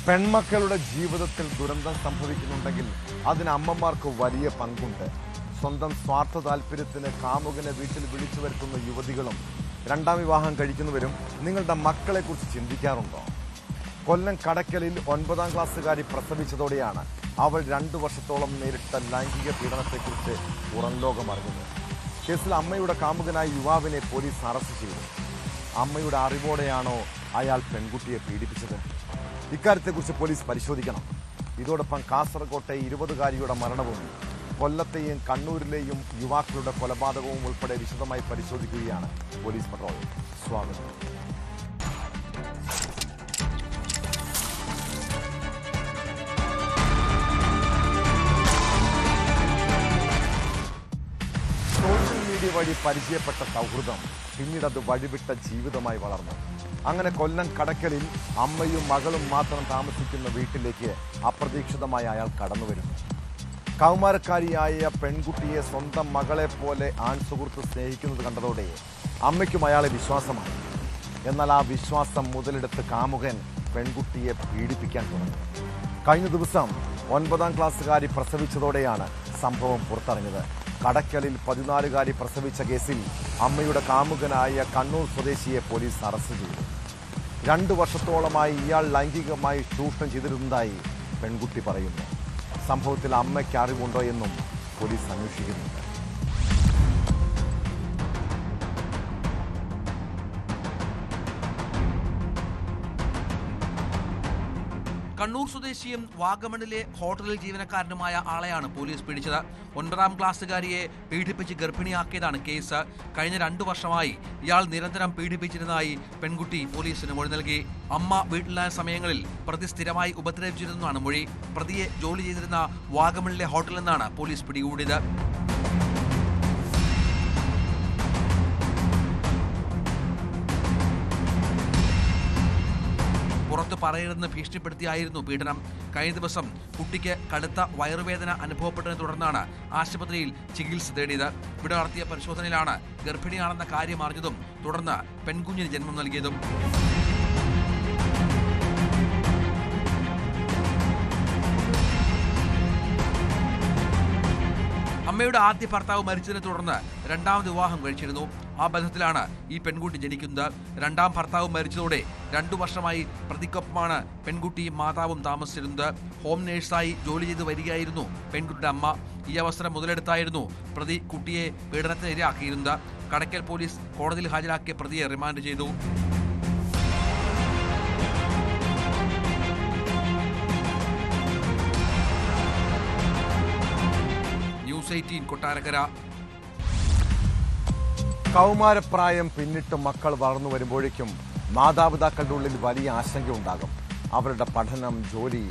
പെൺമക്കളുടെ ജീവിതത്തിൽ ദുരന്തം സംഭവിക്കുന്നുണ്ടെങ്കിൽ അതിന് അമ്മമാർക്ക് വലിയ പങ്കുണ്ട്. സ്വന്തം സ്വാർത്ഥ താല്പര്യത്തിന് കാമുകനെ വീട്ടിൽ വിളിച്ചു വരുത്തുന്ന യുവതികളും രണ്ടാം വിവാഹം കഴിക്കുന്നവരും നിങ്ങളുടെ മക്കളെക്കുറിച്ച് ചിന്തിക്കാറുണ്ടോ? കൊല്ലം കടയ്ക്കലിൽ 9ാം ക്ലാസ്സുകാരി പ്രസവിച്ചതോടെയാണ് അവൾ 2 വർഷത്തോളം നേരിട്ട ലൈംഗിക പീഡനത്തെക്കുറിച്ച് പുറം ലോകം അറിഞ്ഞത്. കേസിൽ അമ്മയുടെ കാമുകനായ യുവാവിനെ പോലീസ് അറസ്റ്റ് ചെയ്തു. അമ്മയുടെ അറിവോടെയാണോ അയാൾ പെൺകുട്ടിയെ പീഡിപ്പിച്ചത്? ഇക്കാര്യത്തെക്കുറിച്ച് പോലീസ് പരിശോധിക്കണം. ഇതോടൊപ്പം കാസർകോട്ടെ 20കാരിയുടെ മരണവും കൊല്ലത്തെയും കണ്ണൂരിലെയും യുവാക്കളുടെ കൊലപാതകവും ഉൾപ്പെടെ വിശദമായി പരിശോധിക്കുകയാണ് പോലീസ് പട്രോൾ. സ്വാഗതം. സോഷ്യൽ മീഡിയ വഴി പരിചയപ്പെട്ട സൗഹൃദം പിന്നീട് അത് വഴിവിട്ട ജീവിതമായി വളർന്നു. അങ്ങനെ കൊല്ലം കടയ്ക്കലിൽ അമ്മയും മകളും മാത്രം താമസിക്കുന്ന വീട്ടിലേക്ക് അപ്രതീക്ഷിതമായി അയാൾ കടന്നുവരുന്നു. കൗമാരക്കാരിയായ പെൺകുട്ടിയെ സ്വന്തം മകളെ പോലെ ആൺസുഹൃത്ത് സ്നേഹിക്കുന്നത് കണ്ടതോടെ അമ്മയ്ക്കും അയാളെ വിശ്വാസമായി. എന്നാൽ ആ വിശ്വാസം മുതലെടുത്ത് കാമുകൻ പെൺകുട്ടിയെ പീഡിപ്പിക്കാൻ തുടങ്ങി. കഴിഞ്ഞ ദിവസം 9ാം ക്ലാസ്സുകാരി പ്രസവിച്ചതോടെയാണ് സംഭവം പുറത്തറിഞ്ഞത്. കടയ്ക്കലിൽ 14കാരി പ്രസവിച്ച കേസിൽ അമ്മയുടെ കാമുകനായ കണ്ണൂർ സ്വദേശിയെ പോലീസ് അറസ്റ്റ് ചെയ്തു. 2 വർഷത്തോളമായി ഇയാൾ ലൈംഗികമായി ചൂഷണം ചെയ്തിരുന്നതായി പെൺകുട്ടി പറയുന്നു. സംഭവത്തിൽ അമ്മയ്ക്ക് അറിവുണ്ടോ എന്നും പോലീസ് അന്വേഷിക്കുന്നുണ്ട്. കണ്ണൂർ സ്വദേശിയും വാഗമണിലെ ഹോട്ടലിൽ ജീവനക്കാരനുമായ ആളെയാണ് പോലീസ് പിടിച്ചത്. 9ാം ക്ലാസ്സുകാരിയെ പീഡിപ്പിച്ച് ഗർഭിണിയാക്കിയതാണ് കേസ്. കഴിഞ്ഞ 2 വർഷമായി ഇയാൾ നിരന്തരം പീഡിപ്പിച്ചിരുന്നതായി പെൺകുട്ടി പോലീസിന് മൊഴി നൽകി. അമ്മ വീട്ടിലായ സമയങ്ങളിൽ പ്രതി സ്ഥിരമായി ഉപദ്രവിച്ചിരുന്നതാണ് മൊഴി. പ്രതിയെ ജോലി ചെയ്തിരുന്ന വാഗമണിലെ ഹോട്ടലിൽ നിന്നാണ് പോലീസ് പിടികൂടിയത്. പുറത്തു പറയരുതെന്ന് ഭീഷണിപ്പെടുത്തിയായിരുന്നു പീഡനം. കഴിഞ്ഞ ദിവസം കുട്ടിക്ക് കടുത്ത വയറുവേദന അനുഭവപ്പെട്ടതിനെ തുടർന്നാണ് ആശുപത്രിയിൽ ചികിത്സ തേടിയത്. ഇവിടെ നടത്തിയ പരിശോധനയിലാണ് ഗർഭിണിയാണെന്ന കാര്യം അറിഞ്ഞതും തുടർന്ന് പെൺകുഞ്ഞിന് ജന്മം നൽകിയതും. അമ്മയുടെ ആദ്യ ഭർത്താവ് മരിച്ചതിനെ തുടർന്ന് 2ാമത് വിവാഹം കഴിച്ചിരുന്നു. ആ ബന്ധത്തിലാണ് ഈ പെൺകുട്ടി ജനിക്കുന്നത്. 2ാം ഭർത്താവ് മരിച്ചതോടെ 2 വർഷമായി പ്രതിക്കൊപ്പമാണ് പെൺകുട്ടിയും മാതാവും താമസിച്ചിരുന്നത്. ഹോം നേഴ്സായി ജോലി ചെയ്ത് വരികയായിരുന്നു പെൺകുട്ടിയുടെ അമ്മ. ഈ അവസരം മുതലെടുത്തായിരുന്നു പ്രതി കുട്ടിയെ പീഡനത്തിന് ഇരയാക്കിയിരുന്നത്. കടയ്ക്കൽ പോലീസ് കോടതിയിൽ ഹാജരാക്കിയ പ്രതിയെ റിമാൻഡ് ചെയ്തു. ന്യൂസ് 18 കൊട്ടാരക്കര. കൗമാരപ്രായം പിന്നിട്ട് മക്കൾ വളർന്നു വരുമ്പോഴേക്കും മാതാപിതാക്കളുടെ ഉള്ളിൽ വലിയ ആശങ്കയുണ്ടാകും. അവരുടെ പഠനം, ജോലി,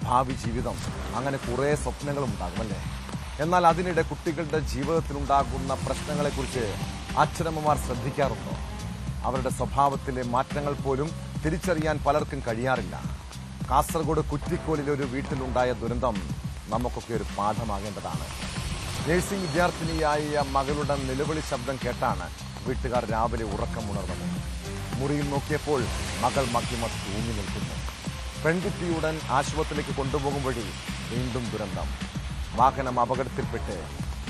ഭാവി ജീവിതം, അങ്ങനെ കുറേ സ്വപ്നങ്ങളും ഉണ്ടാകുമല്ലേ? എന്നാൽ അതിനിടെ കുട്ടികളുടെ ജീവിതത്തിലുണ്ടാകുന്ന പ്രശ്നങ്ങളെക്കുറിച്ച് അച്ഛനമ്മമാർ ശ്രദ്ധിക്കാറുണ്ടോ? അവരുടെ സ്വഭാവത്തിലെ മാറ്റങ്ങൾ പോലും തിരിച്ചറിയാൻ പലർക്കും കഴിയാറില്ല. കാസർഗോഡ് കുറ്റിക്കോലിലെ ഒരു വീട്ടിലുണ്ടായ ദുരന്തം നമുക്കൊക്കെ ഒരു പാഠമാകേണ്ടതാണ്. നഴ്സിംഗ് വിദ്യാർത്ഥിനിയായ മകളുടെ നിലവിളി ശബ്ദം കേട്ടാണ് വീട്ടുകാർ രാവിലെ ഉറക്കമുണർന്നത്. മുറിയിൽ നോക്കിയപ്പോൾ മകൾ മഹിമ തൂങ്ങി നിൽക്കുന്നു. പെൺകുട്ടിയുടൻ ആശുപത്രിയിലേക്ക് കൊണ്ടുപോകും വഴി വീണ്ടും ദുരന്തം. വാഹനം അപകടത്തിൽപ്പെട്ട്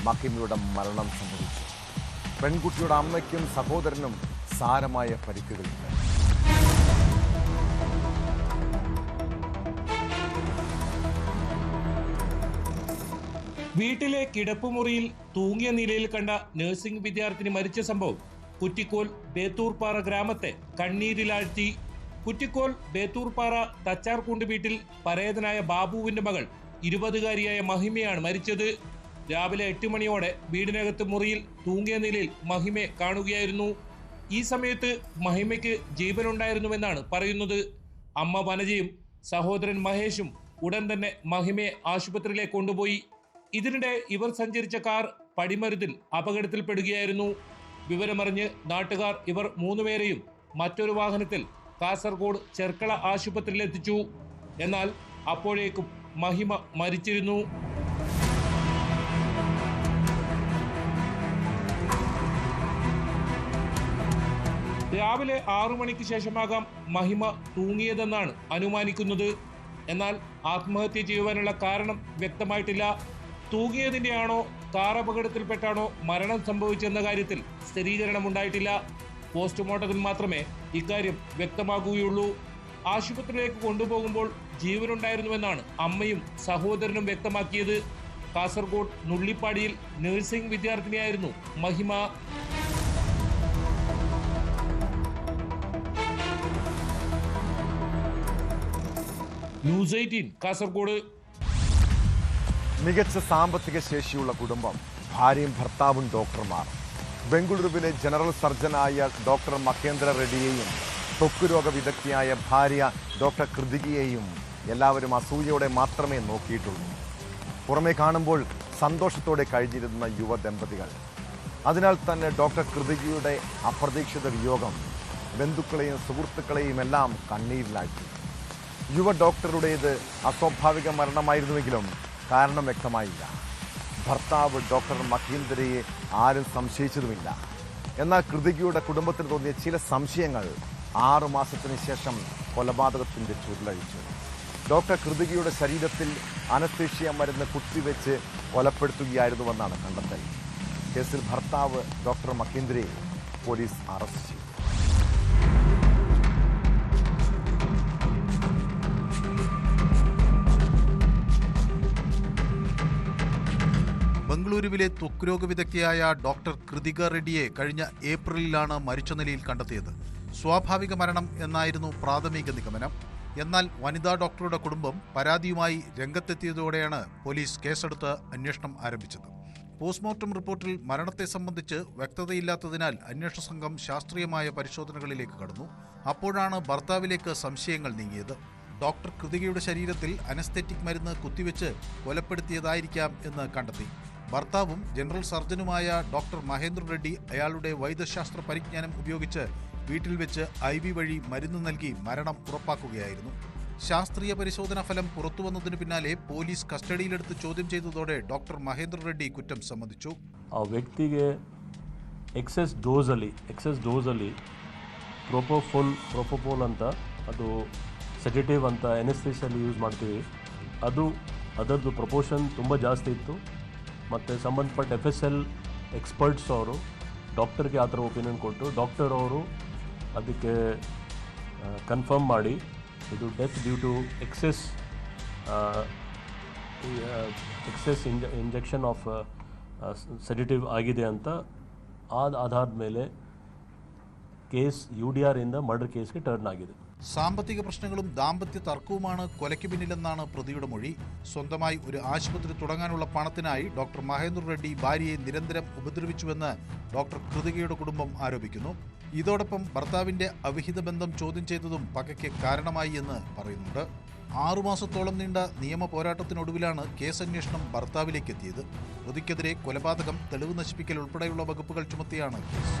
മഹിമയുടെ മരണം സംഭവിച്ചു. പെൺകുട്ടിയുടെ അമ്മയ്ക്കും സഹോദരനും സാരമായ പരിക്കുകളുണ്ട്. വീട്ടിലെ കിടപ്പുമുറിയിൽ തൂങ്ങിയ നിലയിൽ കണ്ട നഴ്സിംഗ് വിദ്യാർത്ഥിനി മരിച്ച സംഭവം കുറ്റിക്കോൽ ബേത്തൂർപ്പാറ ഗ്രാമത്തെ കണ്ണീരിലാഴ്ത്തി. കുറ്റിക്കോൽ ബേത്തൂർപ്പാറ തച്ചാർകുണ്ട് വീട്ടിൽ പരേതനായ ബാബുവിന്റെ മകൾ 20കാരിയായ മഹിമയാണ് മരിച്ചത്. രാവിലെ 8 മണിയോടെ വീടിനകത്ത് മുറിയിൽ തൂങ്ങിയ നിലയിൽ മഹിമയെ കാണുകയായിരുന്നു. ഈ സമയത്ത് മഹിമയ്ക്ക് ജീവനുണ്ടായിരുന്നുവെന്നാണ് പറയുന്നത്. അമ്മ വനജയും സഹോദരൻ മഹേഷും ഉടൻ തന്നെ മഹിമയെ ആശുപത്രിയിലേക്ക് കൊണ്ടുപോയി. ഇതിനിടെ ഇവർ സഞ്ചരിച്ച കാർ പടിമരുതിൽ അപകടത്തിൽപ്പെടുകയായിരുന്നു. വിവരമറിഞ്ഞ് നാട്ടുകാർ ഇവർ 3 പേരെയും മറ്റൊരു വാഹനത്തിൽ കാസർഗോഡ് ചെർക്കള ആശുപത്രിയിലെത്തിച്ചു. എന്നാൽ അപ്പോഴേക്കും മഹിമ മരിച്ചിരുന്നു. രാവിലെ 6 മണിക്ക് ശേഷമാകാം മഹിമ തൂങ്ങിയതെന്നാണ് അനുമാനിക്കുന്നത്. എന്നാൽ ആത്മഹത്യ ചെയ്യുവാനുള്ള കാരണം വ്യക്തമായിട്ടില്ല. തൂങ്ങിയതിന്റെയാണോ കാർ അപകടത്തിൽപ്പെട്ടാണോ മരണം സംഭവിച്ചെന്ന കാര്യത്തിൽ സ്ഥിരീകരണം ഉണ്ടായിട്ടില്ല. പോസ്റ്റ്മോർട്ടത്തിൽ മാത്രമേ ഇക്കാര്യം വ്യക്തമാകുകയുള്ളൂ. ആശുപത്രിയിലേക്ക് കൊണ്ടുപോകുമ്പോൾ ജീവനുണ്ടായിരുന്നുവെന്നാണ് അമ്മയും സഹോദരനും വ്യക്തമാക്കിയത്. കാസർഗോഡ് നുള്ളിപ്പാടിയിൽ നഴ്സിംഗ് വിദ്യാർത്ഥിനിയായിരുന്നു മഹിമ. ന്യൂസ് 18 കാസർഗോഡ്. മികച്ച സാമ്പത്തിക ശേഷിയുള്ള കുടുംബം, ഭാര്യയും ഭർത്താവും ഡോക്ടർമാർ. ബംഗളൂരുവിലെ ജനറൽ സർജനായ ഡോക്ടർ മഹേന്ദ്ര റെഡ്ഡിയെയും ത്വക്കുരോഗ വിദഗ്ധയായ ഭാര്യ ഡോക്ടർ കൃതികയെയും എല്ലാവരും അസൂയയോടെ മാത്രമേ നോക്കിയിട്ടുള്ളൂ. പുറമേ കാണുമ്പോൾ സന്തോഷത്തോടെ കഴിഞ്ഞിരുന്ന യുവ ദമ്പതികൾ. അതിനാൽ തന്നെ ഡോക്ടർ കൃതികയുടെ അപ്രതീക്ഷിത വിയോഗം ബന്ധുക്കളെയും സുഹൃത്തുക്കളെയും എല്ലാം കണ്ണീരിലാക്കി. യുവ ഡോക്ടറുടേത് അസ്വാഭാവിക മരണമായിരുന്നുവെങ്കിലും കാരണം വ്യക്തമായില്ല. ഭർത്താവ് ഡോക്ടർ മഹീന്ദ്രയെ ആരും സംശയിച്ചതുമില്ല. എന്നാൽ കൃതികയുടെ കുടുംബത്തിന് തോന്നിയ ചില സംശയങ്ങൾ 6 മാസത്തിന് ശേഷം കൊലപാതകത്തിൻ്റെ ചുരുളഴിച്ചു. ഡോക്ടർ കൃതികയുടെ ശരീരത്തിൽ അനസ്തേഷ്യ മരുന്ന് കുത്തിവെച്ച് കൊലപ്പെടുത്തുകയായിരുന്നുവെന്നാണ് കണ്ടെത്തൽ. കേസിൽ ഭർത്താവ് ഡോക്ടർ മഹീന്ദ്രയെ പോലീസ് അറസ്റ്റ് ചെയ്തു. ബംഗളൂരുവിലെ ത്വക്രോഗ വിദഗ്ധയായ ഡോക്ടർ കൃതിക റെഡ്ഡിയെ കഴിഞ്ഞ ഏപ്രിലിലാണ് മരിച്ച നിലയിൽ കണ്ടെത്തിയത്. സ്വാഭാവിക മരണം എന്നായിരുന്നു പ്രാഥമിക നിഗമനം. എന്നാൽ വനിതാ ഡോക്ടറുടെ കുടുംബം പരാതിയുമായി രംഗത്തെത്തിയതോടെയാണ് പോലീസ് കേസെടുത്ത് അന്വേഷണം ആരംഭിച്ചത്. പോസ്റ്റ്മോർട്ടം റിപ്പോർട്ടിൽ മരണത്തെ സംബന്ധിച്ച് വ്യക്തതയില്ലാത്തതിനാൽ അന്വേഷണ സംഘം ശാസ്ത്രീയമായ പരിശോധനകളിലേക്ക് കടന്നു. അപ്പോഴാണ് ഭർത്താവിലേക്ക് സംശയങ്ങൾ നീങ്ങിയത്. ഡോക്ടർ കൃതികയുടെ ശരീരത്തിൽ അനസ്തെറ്റിക് മരുന്ന് കുത്തിവെച്ച് കൊലപ്പെടുത്തിയതായിരിക്കാം എന്ന് കണ്ടെത്തി. ഭർത്താവും ജനറൽ സർജനുമായ ഡോക്ടർ മഹേന്ദ്ര റെഡ്ഡി അയാളുടെ വൈദ്യശാസ്ത്ര പരിജ്ഞാനം ഉപയോഗിച്ച് വീട്ടിൽ വെച്ച് IV വഴി മരുന്ന് നൽകി മരണം ഉറപ്പാക്കുകയായിരുന്നു. ശാസ്ത്രീയ പരിശോധനാ ഫലം പുറത്തുവന്നതിനു പിന്നാലെ പോലീസ് കസ്റ്റഡിയിലെടുത്ത് ചോദ്യം ചെയ്തതോടെ ഡോക്ടർ മഹേന്ദ്ര റെഡ്ഡി കുറ്റം സമ്മതിച്ചു. ಆ ವ್ಯಕ್ತಿಗೆ ಎಕ್ಸೆಸ್ ಡೋಸಲ್ಲಿ ಪ್ರೊಪೋಫೋಲ್ ಅಂತ ಅದು ಸೆಡೇಟಿವ್ ಅಂತ ಎನೆಸ್ಥೆಸಿಯಲ್ಲಿ ಯೂಸ್ ಮಾಡ್ತೀವಿ. ಅದರದ್ದು ಪ್ರಪೋರ್ಷನ್ ತುಂಬ ಜಾಸ್ತಿ ಇತ್ತು. ಮತ್ತು ಸಂಬಂಧಪಟ್ಟ FSL ಎಕ್ಸ್ಪರ್ಟ್ಸ್ ಅವರು ಡಾಕ್ಟರ್ಗೆ ಆ ಥರ ಒಪಿನಿಯನ್ ಕೊಟ್ಟು ಡಾಕ್ಟರ್ ಅವರು ಅದಕ್ಕೆ ಕನ್ಫರ್ಮ್ ಮಾಡಿ ಇದು death due to excess injection of sedative ಆಗಿದೆ ಅಂತ ಆಧಾರದ ಮೇಲೆ കേസ് UDR ಇಂದ മർഡർ കേസിಗೆ ടേൺ ആಗಿದೆ. സാമ്പത്തിക പ്രശ്നങ്ങളും ദാമ്പത്യ തർക്കവുമാണ് കൊലയ്ക്ക് പിന്നിലെന്നാണ് പ്രതിയുടെ മൊഴി. സ്വന്തമായി ഒരു ആശുപത്രി തുടങ്ങാനുള്ള പണത്തിനായി ഡോക്ടർ മഹേന്ദ്ര റെഡ്ഡി ഭാര്യയെ നിരന്തരം ഉപദ്രവിച്ചുവെന്ന് ഡോക്ടർ കൃതികയുടെ കുടുംബം ആരോപിക്കുന്നു. ഇതോടൊപ്പം ഭർത്താവിന്റെ അവിഹിത ബന്ധം ചോദ്യം ചെയ്തതും പകയ്ക്ക് കാരണമായി എന്ന് പറയുന്നുണ്ട്. 6 മാസത്തോളം നീണ്ട നിയമ പോരാട്ടത്തിനൊടുവിലാണ് കേസന്വേഷണം ഭർത്താവിലേക്ക് എത്തിയത്. പ്രതിക്കെതിരെ കൊലപാതകം, തെളിവ് നശിപ്പിക്കൽ ഉൾപ്പെടെയുള്ള വകുപ്പുകൾ ചുമത്തിയാണ് കേസ്.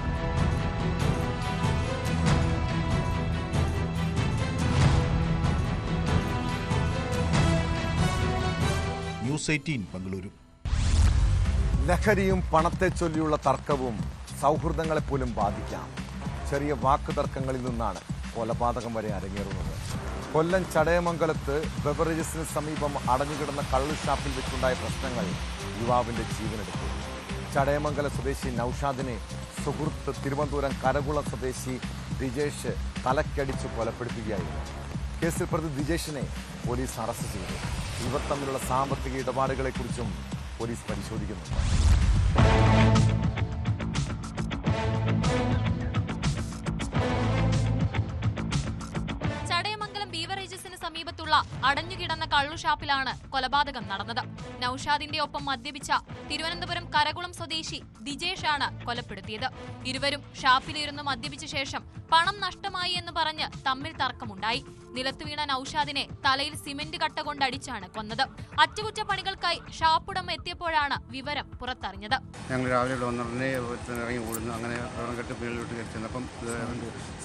ന്യൂസ് 18 ബംഗളൂരു. ലഹരിയും പണത്തെ ചൊല്ലിയുള്ള തർക്കവും സൗഹൃദങ്ങളെപ്പോലും ബാധിക്കാം. ചെറിയ വാക്കുതർക്കങ്ങളിൽ നിന്നാണ് കൊലപാതകം വരെ അരങ്ങേറുന്നത്. കൊല്ലം ചടയമംഗലത്ത് ബെവറേജസിന് സമീപം അടഞ്ഞുകിടന്ന കള്ള് ഷാപ്പിൽ വെച്ചുണ്ടായ പ്രശ്നങ്ങൾ യുവാവിന്റെ ജീവനെടുത്തു. ചടയമംഗല സ്വദേശി നൌഷാദിനെ സുഹൃത്ത് തിരുവനന്തപുരം കരകുളം സ്വദേശി ദിജേഷ് തലക്കടിച്ച് കൊലപ്പെടുത്തുകയായിരുന്നു. കേസിൽ പ്രതി ദിജേഷിനെ പോലീസ് അറസ്റ്റ് ചെയ്തു. ഇവർ തമ്മിലുള്ള സാമ്പത്തിക ഇടപാടുകളെക്കുറിച്ചും പോലീസ് പരിശോധിക്കുന്നുണ്ട്. ചടയമംഗലം ബീവറേജസിന് സമീപത്തുള്ള അടഞ്ഞുകിടന്ന കള്ളുഷാപ്പിലാണ് കൊലപാതകം നടന്നത്. നൌഷാദിന്റെ ഒപ്പം മദ്യപിച്ച തിരുവനന്തപുരം കരകുളം സ്വദേശി ദിജേഷാണ് കൊലപ്പെടുത്തിയത്. ഇരുവരും ഷാപ്പിലിരുന്ന് മദ്യപിച്ച ശേഷം പണം നഷ്ടമായി എന്ന് പറഞ്ഞ് തമ്മിൽ തർക്കമുണ്ടായി. നിലത്തു വീണ നൌഷാദിനെ തലയിൽ സിമന്റ് കട്ട കൊണ്ടടിച്ചാണ് കൊന്നത്. അറ്റകുറ്റപ്പണികൾക്കായി ഷാപ്പുടമ എത്തിയപ്പോഴാണ് വിവരം പുറത്തറിഞ്ഞത്. ഞങ്ങൾ രാവിലെ ഉടനെ ഇറങ്ങി ഓടുന്നു. അങ്ങനെ കേട്ട് പേളിലോട്ട് കയറി ചെന്നപ്പം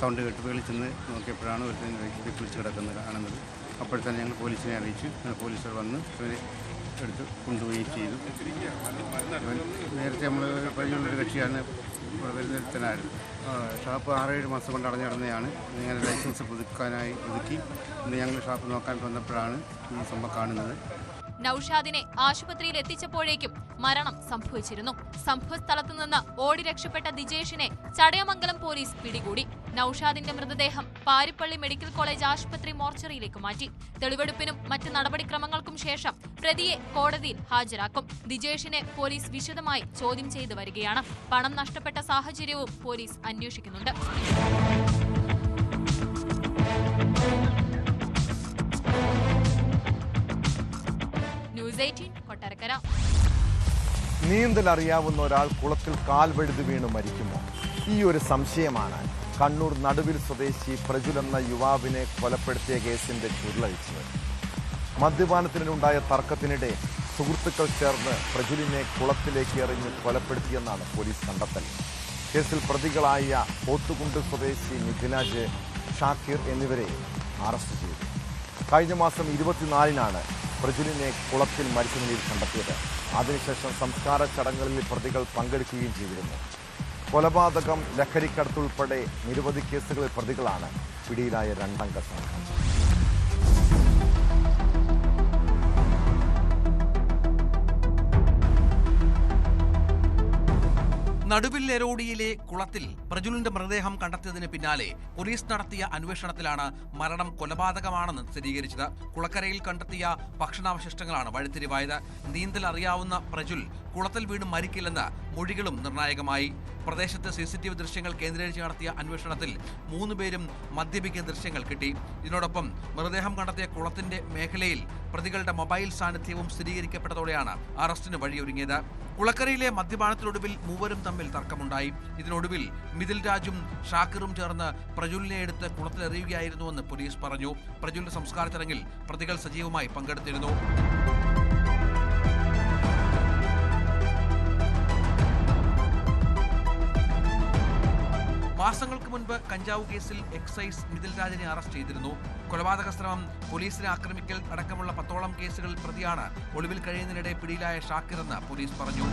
സൗണ്ട് കേട്ട് പേളിൽ ചെന്ന് നോക്കിയപ്പോഴാണ് ഒരു കുളിച്ച് കിടക്കുന്നത് കാണുന്നത്. അപ്പോഴത്തന്നെ ഞങ്ങൾ പോലീസിനെ അറിയിച്ചു. പോലീസുകാർ വന്ന് ഇവരെ എടുത്ത് കൊണ്ടുപോവുകയും ചെയ്തു. നേരത്തെ നമ്മൾ പരിചയമുള്ളൊരു കക്ഷിയാണ് ഇവിടെ വരുന്നതിനായിരുന്നു. ഷാപ്പ് 6-7 മാസം കൊണ്ട് അടഞ്ഞു കിടന്നതാണ്. ഇങ്ങനെ ലൈസൻസ് പുതുക്കി ഇന്ന് ഞങ്ങൾ ഷാപ്പ് നോക്കാൻ വന്നപ്പോഴാണ് ഈ സംഭവം കാണുന്നത്. നൌഷാദിനെ ആശുപത്രിയിൽ എത്തിച്ചപ്പോഴേക്കും മരണം സംഭവിച്ചിരുന്നു. സംഭവ സ്ഥലത്തു നിന്ന് ഓടി രക്ഷപ്പെട്ട ദിജേഷിനെ ചടയമംഗലം പോലീസ് പിടികൂടി. നൌഷാദിന്റെ മൃതദേഹം പാരിപ്പള്ളി മെഡിക്കൽ കോളേജ് ആശുപത്രി മോർച്ചറിയിലേക്ക് മാറ്റി. തെളിവെടുപ്പിനും മറ്റ് നടപടിക്രമങ്ങൾക്കും ശേഷം പ്രതിയെ കോടതിയിൽ ഹാജരാക്കും. ദിജേഷിനെ പോലീസ് വിശദമായി ചോദ്യം ചെയ്തു വരികയാണ്. പണം നഷ്ടപ്പെട്ട സാഹചര്യവും പോലീസ് അന്വേഷിക്കുന്നുണ്ട്. കൊട്ടാരക്കര. നീന്തൽ അറിയാവുന്ന ഒരാൾ കുളത്തിൽ കാൽ വഴുതി വീണ് മരിക്കുമോ? ഈ ഒരു സംശയമാണ് കണ്ണൂർ നടുവിൽ സ്വദേശി പ്രജുൽ എന്ന യുവാവിനെ കൊലപ്പെടുത്തിയ കേസിന്റെ ചുരുളഴിച്ചത്. മദ്യപാനത്തിനുണ്ടായ തർക്കത്തിനിടെ സുഹൃത്തുക്കൾ ചേർന്ന് പ്രജുലിനെ കുളത്തിലേക്ക് എറിഞ്ഞ് കൊലപ്പെടുത്തിയെന്നാണ് പോലീസ് കണ്ടെത്തൽ. കേസിൽ പ്രതികളായ പോത്തുകുണ്ട് സ്വദേശി മിഥിലാജ്, ഷാക്കിർ എന്നിവരെ അറസ്റ്റ് ചെയ്തു. കഴിഞ്ഞ മാസം 24-നാണ് പ്രജുലിനെ കുളത്തിൽ മരിച്ച നിലയിൽ കണ്ടെത്തിയത്. അതിനുശേഷം സംസ്കാര ചടങ്ങുകളിൽ പ്രതികൾ പങ്കെടുക്കുകയും ചെയ്തിരുന്നു. കൊലപാതകം, ലഹരിക്കടത്തുൾപ്പെടെ നിരവധി കേസുകളിൽ പ്രതികളാണ് പിടിയിലായ 2-അംഗ സംഘം. നടുവിൽ എരോഡിയിലെ കുളത്തിൽ പ്രജുലിന്റെ മൃതദേഹം കണ്ടെത്തിയതിന് പിന്നാലെ പോലീസ് നടത്തിയ അന്വേഷണത്തിലാണ് മരണം കൊലപാതകമാണെന്ന് സ്ഥിരീകരിച്ചത്. കുളക്കരയിൽ കണ്ടെത്തിയ ഭക്ഷണാവശിഷ്ടങ്ങളാണ് വഴിത്തിരിവായത്. നീന്തൽ അറിയാവുന്ന പ്രജുൽ കുളത്തിൽ വീണ് മരിക്കില്ലെന്ന് മൊഴികളും നിർണായകമായി. പ്രദേശത്ത് CCTV ദൃശ്യങ്ങൾ കേന്ദ്രീകരിച്ച് നടത്തിയ അന്വേഷണത്തിൽ 3 പേരും മദ്യപിക്കുന്ന ദൃശ്യങ്ങൾ കിട്ടി. ഇതിനോടൊപ്പം മൃതദേഹം കണ്ടെത്തിയ കുളത്തിന്റെ മേഖലയിൽ പ്രതികളുടെ മൊബൈൽ സാന്നിധ്യവും സ്ഥിരീകരിക്കപ്പെട്ടതോടെയാണ് അറസ്റ്റിന് വഴിയൊരുങ്ങിയത്. കുളക്കരയിലെ മദ്യപാനത്തിനൊടുവിൽ മൂവരും തമ്മിൽ തർക്കമുണ്ടായി. ഇതിനൊടുവിൽ മിഥിൽ രാജും ഷാക്കിറും ചേർന്ന് പ്രജുലിനെ എടുത്ത് കുളത്തിലെറിയുകയായിരുന്നുവെന്ന് പോലീസ് പറഞ്ഞു. പ്രജുലിന്റെ സംസ്കാര ചടങ്ങിൽ പ്രതികൾ സജീവമായി പങ്കെടുത്തിരുന്നു. മാസങ്ങൾക്ക് മുൻപ് കഞ്ചാവ് കേസിൽ എക്സൈസ് മിഥിൽ രാജിനെ അറസ്റ്റ് ചെയ്തിരുന്നു. കൊലപാതക ശ്രമം, പോലീസിനെ ആക്രമിക്കൽ അടക്കമുള്ള 10ഓളം കേസുകളിൽ പ്രതിയാണ് ഒളിവിൽ കഴിയുന്നതിനിടെ പിടിയിലായ ഷാക്കിർ എന്ന് പോലീസ് പറഞ്ഞു.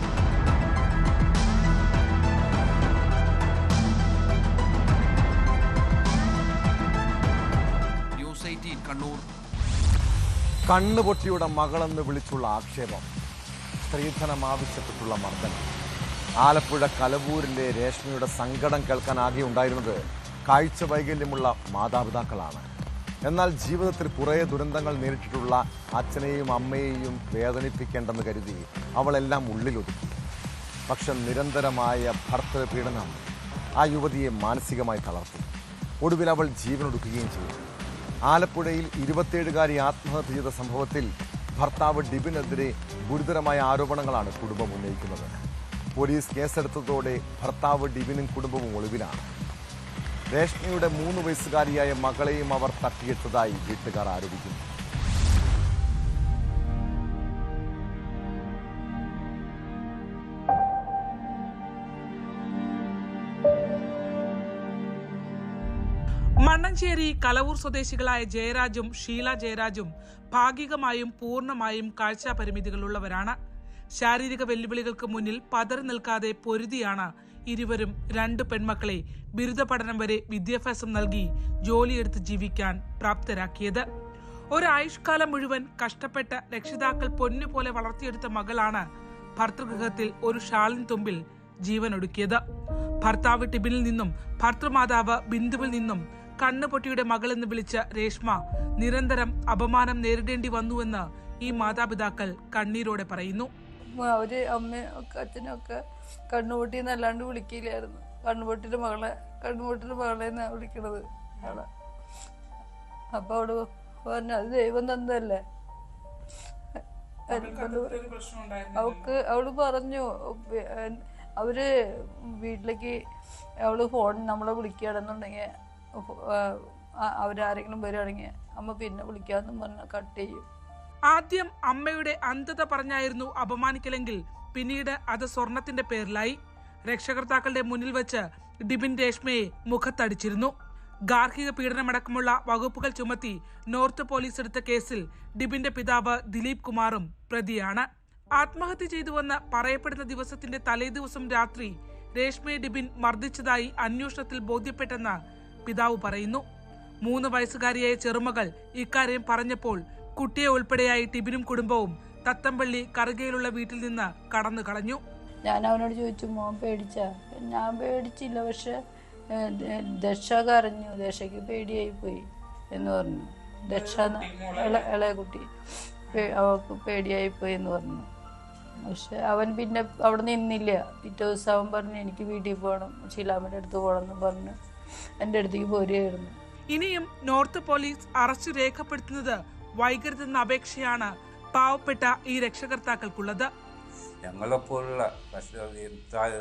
ന്യൂസ് 18 കണ്ണൂർ. കണ്ണുപൊട്ടിയുടെ മകളെന്ന് വിളിച്ചുള്ള ആക്ഷേപം, സ്ത്രീധനം ആവശ്യപ്പെട്ടുള്ള മർദ്ദനം. ആലപ്പുഴ കലവൂരിലെ രേഷ്മയുടെ സങ്കടം കേൾക്കാനാകെ ഉണ്ടായിരുന്നത് കാഴ്ച വൈകല്യമുള്ള മാതാപിതാക്കളാണ്. എന്നാൽ ജീവിതത്തിൽ കുറേ ദുരന്തങ്ങൾ നേരിട്ടിട്ടുള്ള അച്ഛനെയും അമ്മയെയും വേദനിപ്പിക്കേണ്ടെന്ന് കരുതി അവളെല്ലാം ഉള്ളിലൊതുക്കി. പക്ഷെ നിരന്തരമായ ഭർത്തൃപീഡനം ആ യുവതിയെ മാനസികമായി തളർത്തി. ഒടുവിൽ അവൾ ജീവനൊടുക്കുകയും ചെയ്തു. ആലപ്പുഴയിൽ 27-കാരി ആത്മഹത്യ ചെയ്ത സംഭവത്തിൽ ഭർത്താവ് ഡിബിനെതിരെ ഗുരുതരമായ ആരോപണങ്ങളാണ് കുടുംബം ഉന്നയിക്കുന്നത്. പോലീസ് കേസെടുത്തതോടെ ഭർത്താവ് ഡിബിനും കുടുംബവും ഒളിവിലാണ്. രേഷ്മയുടെ 3 വയസ്സുകാരിയായ മകളെയും അവർ തട്ടിയെടുത്തതായി വീട്ടുകാർ ആരോപിക്കുന്നു. മണ്ണഞ്ചേരി കലവൂർ സ്വദേശികളായ ജയരാജും ഷീല ജയരാജും ഭാഗികമായും പൂർണ്ണമായും കാഴ്ചാ പരിമിതികളുള്ളവരാണ്. ശാരീരിക വെല്ലുവിളികൾക്ക് മുന്നിൽ പതറി നിൽക്കാതെ പൊരുതിയാണ് ഇരുവരും 2 പെൺമക്കളെ ബിരുദ പഠനം വരെ വിദ്യാഭ്യാസം നൽകി ജോലിയെടുത്ത് ജീവിക്കാൻ പ്രാപ്തരാക്കിയത്. ഒരായുഷ്കാലം മുഴുവൻ കഷ്ടപ്പെട്ട രക്ഷിതാക്കൾ പൊന്നുപോലെ വളർത്തിയെടുത്ത മകളാണ് ഭർതൃഗൃഹത്തിൽ ഒരു ഷാളിൻ തുമ്പിൽ ജീവനൊടുക്കിയത്. ഭർത്താവ് ടിബിനിൽ നിന്നും ഭർത്തൃമാതാവ് ബിന്ദുവിൽ നിന്നും കണ്ണുപൊട്ടിയുടെ മകളെന്ന് വിളിച്ച രേഷ്മ നിരന്തരം അപമാനം നേരിടേണ്ടി വന്നുവെന്ന് ഈ മാതാപിതാക്കൾ കണ്ണീരോടെ പറയുന്നു. അവര് അമ്മയും അച്ഛനൊക്കെ കണ്ണുപൊട്ടി എന്നല്ലാണ്ട് വിളിക്കില്ലായിരുന്നു. കണ്ണുപൊട്ടിയുടെ മകളെ എന്നാ വിളിക്കണത് അവളെ. അപ്പൊ അവള് പറഞ്ഞു അത് ദൈവം തന്നതല്ലേ. അവള് പറഞ്ഞു അവര് വീട്ടിലേക്ക് അവള് ഫോൺ നമ്മളെ വിളിക്കുകയാണെന്നുണ്ടെങ്കിൽ അവരാരെങ്കിലും വരികയാണെങ്കിൽ അമ്മ പിന്നെ വിളിക്കാന്നും പറഞ്ഞ കട്ട് ചെയ്യും. ആദ്യം അമ്മയുടെ അന്ധത പറഞ്ഞായിരുന്നു അപമാനിക്കലെങ്കിൽ പിന്നീട് അത് സ്വർണത്തിന്റെ പേരിലായി. രക്ഷകർത്താക്കളുടെ മുന്നിൽ വെച്ച് ഡിബിൻ രേഷ്മയെ മുഖത്തടിച്ചിരുന്നു. ഗാർഹിക പീഡനമടക്കമുള്ള വകുപ്പുകൾ ചുമത്തി നോർത്ത് പോലീസ് എടുത്ത കേസിൽ ഡിബിന്റെ പിതാവ് ദിലീപ് കുമാറും പ്രതിയാണ്. ആത്മഹത്യ ചെയ്തുവെന്ന് പറയപ്പെടുന്ന ദിവസത്തിന്റെ തലേദിവസം രാത്രി രേഷ്മയെ ഡിബിൻ മർദ്ദിച്ചതായി അന്വേഷണത്തിൽ ബോധ്യപ്പെട്ടെന്ന് പിതാവ് പറയുന്നു. 3 വയസ്സുകാരിയായ ചെറുമകൾ ഇക്കാര്യം പറഞ്ഞപ്പോൾ കുട്ടിയെ ഉൾപ്പെടെയായി ടിബിനും കുടുംബവും തത്തമ്പള്ളി കറുകയിലുള്ള വീട്ടിൽ നിന്ന് കടന്നു കളഞ്ഞു. ഞാൻ അവനോട് ചോദിച്ചു, മോൻ പേടിച്ചാ? ഞാൻ പേടിച്ചില്ല, പക്ഷെ ദക്ഷ കരഞ്ഞു, ദക്ഷയ്ക്ക് പേടിയായി പോയി എന്ന് പറഞ്ഞു. ദക്ഷ ഇളയ കുട്ടി അവൾക്ക് പേടിയായി പോയി എന്ന് പറഞ്ഞു. പക്ഷെ അവൻ പിന്നെ അവിടെ നിന്നില്ല. പിറ്റേ ദിവസം അവൻ പറഞ്ഞു എനിക്ക് വീട്ടിൽ പോകണം, ഷീലാമ്മയുടെ അടുത്ത് പോകണം എന്ന് പറഞ്ഞ് എൻ്റെ അടുത്തേക്ക് പോരുകയായിരുന്നു. ഇനിയും നോർത്ത് പോലീസ് അറസ്റ്റ് രേഖപ്പെടുത്തുന്നത് വൈകരുതെന്ന അപേക്ഷയാണ് പാവപ്പെട്ട ഈ രക്ഷകർത്താക്കൾക്കുള്ളത്. ഞങ്ങളെപ്പോലുള്ള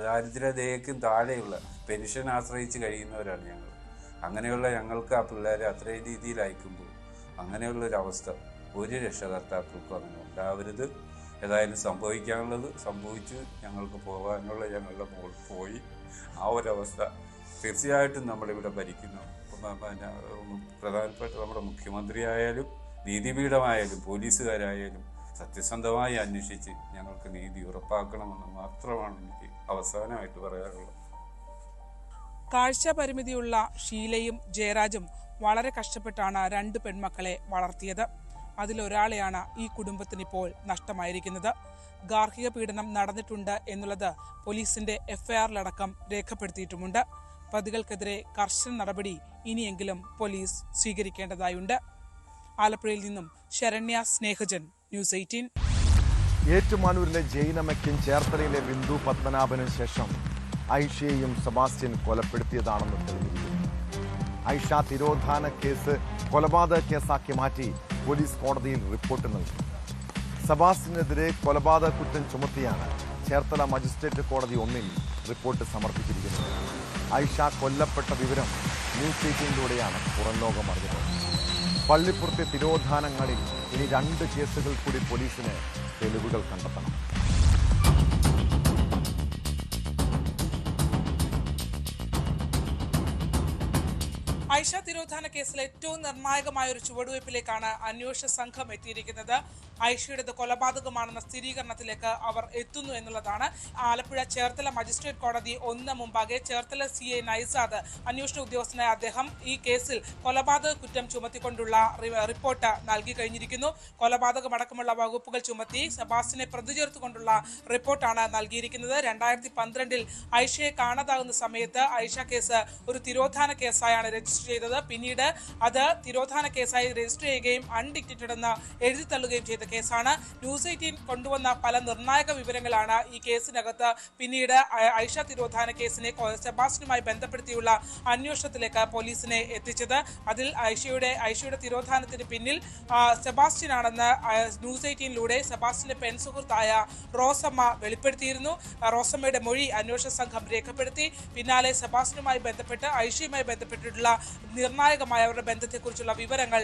ദാരിദ്ര്യതയ്ക്കും താഴെയുള്ള പെൻഷൻ ആശ്രയിച്ച് കഴിയുന്നവരാണ് ഞങ്ങൾ. അങ്ങനെയുള്ള ഞങ്ങൾക്ക് ആ പിള്ളേരെ അത്രയും രീതിയിൽ അയക്കുമ്പോൾ അങ്ങനെയുള്ളൊരവസ്ഥ ഒരു രക്ഷകർത്താക്കൾക്കും അങ്ങനെ ഉണ്ടാവരുത്. ഏതായാലും സംഭവിക്കാനുള്ളത് സംഭവിച്ചു, ഞങ്ങൾക്ക് പോകാനുള്ള ഞങ്ങളുടെ മോൾ പോയി. ആ ഒരവസ്ഥ തീർച്ചയായിട്ടും നമ്മളിവിടെ ഭരിക്കുന്നു. പ്രധാനപ്പെട്ട നമ്മുടെ മുഖ്യമന്ത്രിയായാലും നീതിപീഠമായാലും പോലീസുകാരായാലും സത്യസന്ധമായി അന്വേഷിച്ച് ഞങ്ങൾക്ക് നീതി ഉറപ്പാക്കണമെന്ന് മാത്രമാണ് എനിക്ക് അവസാനമായിട്ട് പറയാനുള്ളത്. കാഴ്ച പരിമിതിയുള്ള ഷീലയും ജയരാജും വളരെ കഷ്ടപ്പെട്ടാണ് 2 പെൺമക്കളെ വളർത്തിയത്. അതിലൊരാളെയാണ് ഈ കുടുംബത്തിനിപ്പോൾ നഷ്ടമായിരിക്കുന്നത്. ഗാർഹിക പീഡനം നടന്നിട്ടുണ്ട് എന്നുള്ളത് പോലീസിന്റെ എഫ്ഐആറിലടക്കം രേഖപ്പെടുത്തിയിട്ടുമുണ്ട്. പ്രതികൾക്കെതിരെ കർശന നടപടി ഇനിയെങ്കിലും പോലീസ് സ്വീകരിക്കേണ്ടതായുണ്ട്. ആലപ്പുഴയിൽ നിന്നും ശരണ്യ സ്നേഹജൻ, ന്യൂസ് 18. ഏറ്റുമാനൂരിലെ ജൈനമ്മയ്ക്കും ചേർത്തലയിലെ ബിന്ദു പത്മനാഭനും ശേഷം ഐഷയെയും സെബാസ്റ്റ്യൻ കൊലപ്പെടുത്തിയതാണെന്ന് തെളിഞ്ഞിരിക്കുന്നു. ഐഷ തിരോധാന കേസ് കൊലപാതക കേസാക്കി മാറ്റി പോലീസ് കോടതിയിൽ റിപ്പോർട്ട് നൽകി. സെബാസ്റ്റ്യനെതിരെ കൊലപാതക കുറ്റം ചുമത്തിയാണ് ചേർത്തല മജിസ്ട്രേറ്റ് കോടതി 1 റിപ്പോർട്ട് സമർപ്പിച്ചിരിക്കുന്നത്. ഐഷ കൊല്ലപ്പെട്ട വിവരം ന്യൂസ് 18ലൂടെയാണ് പുറംലോകം അറിഞ്ഞത്. പള്ളിപ്പുറത്തെ തിരോധാനങ്ങളിൽ ഇനി 2 കേസുകൾ കൂടി പോലീസിന് തെളിവുകൾ കണ്ടെത്തണം. ഐഷ തിരോധാന കേസിൽ ഏറ്റവും നിർണായകമായ ഒരു ചുവടുവയ്പിലേക്കാണ് അന്വേഷണ സംഘം എത്തിയിരിക്കുന്നത്. ഐഷയുടേത് കൊലപാതകമാണെന്ന സ്ഥിരീകരണത്തിലേക്ക് അവർ എത്തുന്നു എന്നുള്ളതാണ്. ആലപ്പുഴ ചേർത്തല മജിസ്ട്രേറ്റ് കോടതി 1 മുമ്പാകെ ചേർത്തല CA നൈസാദ് അന്വേഷണ ഉദ്യോഗസ്ഥനായ അദ്ദേഹം ഈ കേസിൽ കൊലപാതക കുറ്റം ചുമത്തിക്കൊണ്ടുള്ള റിപ്പോർട്ട് നൽകി കഴിഞ്ഞിരിക്കുന്നു. കൊലപാതകമടക്കമുള്ള വകുപ്പുകൾ ചുമത്തി സെബാസ്റ്റ്യനെ പ്രതി ചേർത്തുകൊണ്ടുള്ള റിപ്പോർട്ടാണ് നൽകിയിരിക്കുന്നത്. 2012 ഐഷയെ കാണാതാകുന്ന സമയത്ത് ഐഷ കേസ് ഒരു തിരോധാന കേസായാണ് രജിസ്റ്റർ ചെയ്തത്. പിന്നീട് അത് തിരോധാന കേസായി രജിസ്റ്റർ ചെയ്യുകയും അൺഡിക്റ്റഡ് എന്ന് എഴുതി തള്ളുകയും ചെയ്ത കേസാണ്. ന്യൂസ് 18 കൊണ്ടുവന്ന പല നിർണായക വിവരങ്ങളാണ് ഈ കേസിനകത്ത് പിന്നീട് ഐഷ തിരോധാന കേസിനെ സെബാസ്റ്റ്യനുമായി ബന്ധപ്പെടുത്തിയുള്ള അന്വേഷണത്തിലേക്ക് പോലീസിനെ എത്തിച്ചത്. അതിൽ ഐഷയുടെ തിരോധാനത്തിന് പിന്നിൽ സെബാസ്റ്റ്യനാണെന്ന് ന്യൂസ് 18ലൂടെ സെബാസ്റ്റ്യന്റെ പെൺസുഹൃത്തായ റോസമ്മ വെളിപ്പെടുത്തിയിരുന്നു. റോസമ്മയുടെ മൊഴി അന്വേഷണ സംഘം രേഖപ്പെടുത്തി. പിന്നാലെ സെബാസ്റ്റ്യനുമായി ബന്ധപ്പെട്ട് ഐഷയുമായി ബന്ധപ്പെട്ടിട്ടുള്ള നിർണായകമായ അവരുടെ ബന്ധത്തെക്കുറിച്ചുള്ള വിവരങ്ങൾ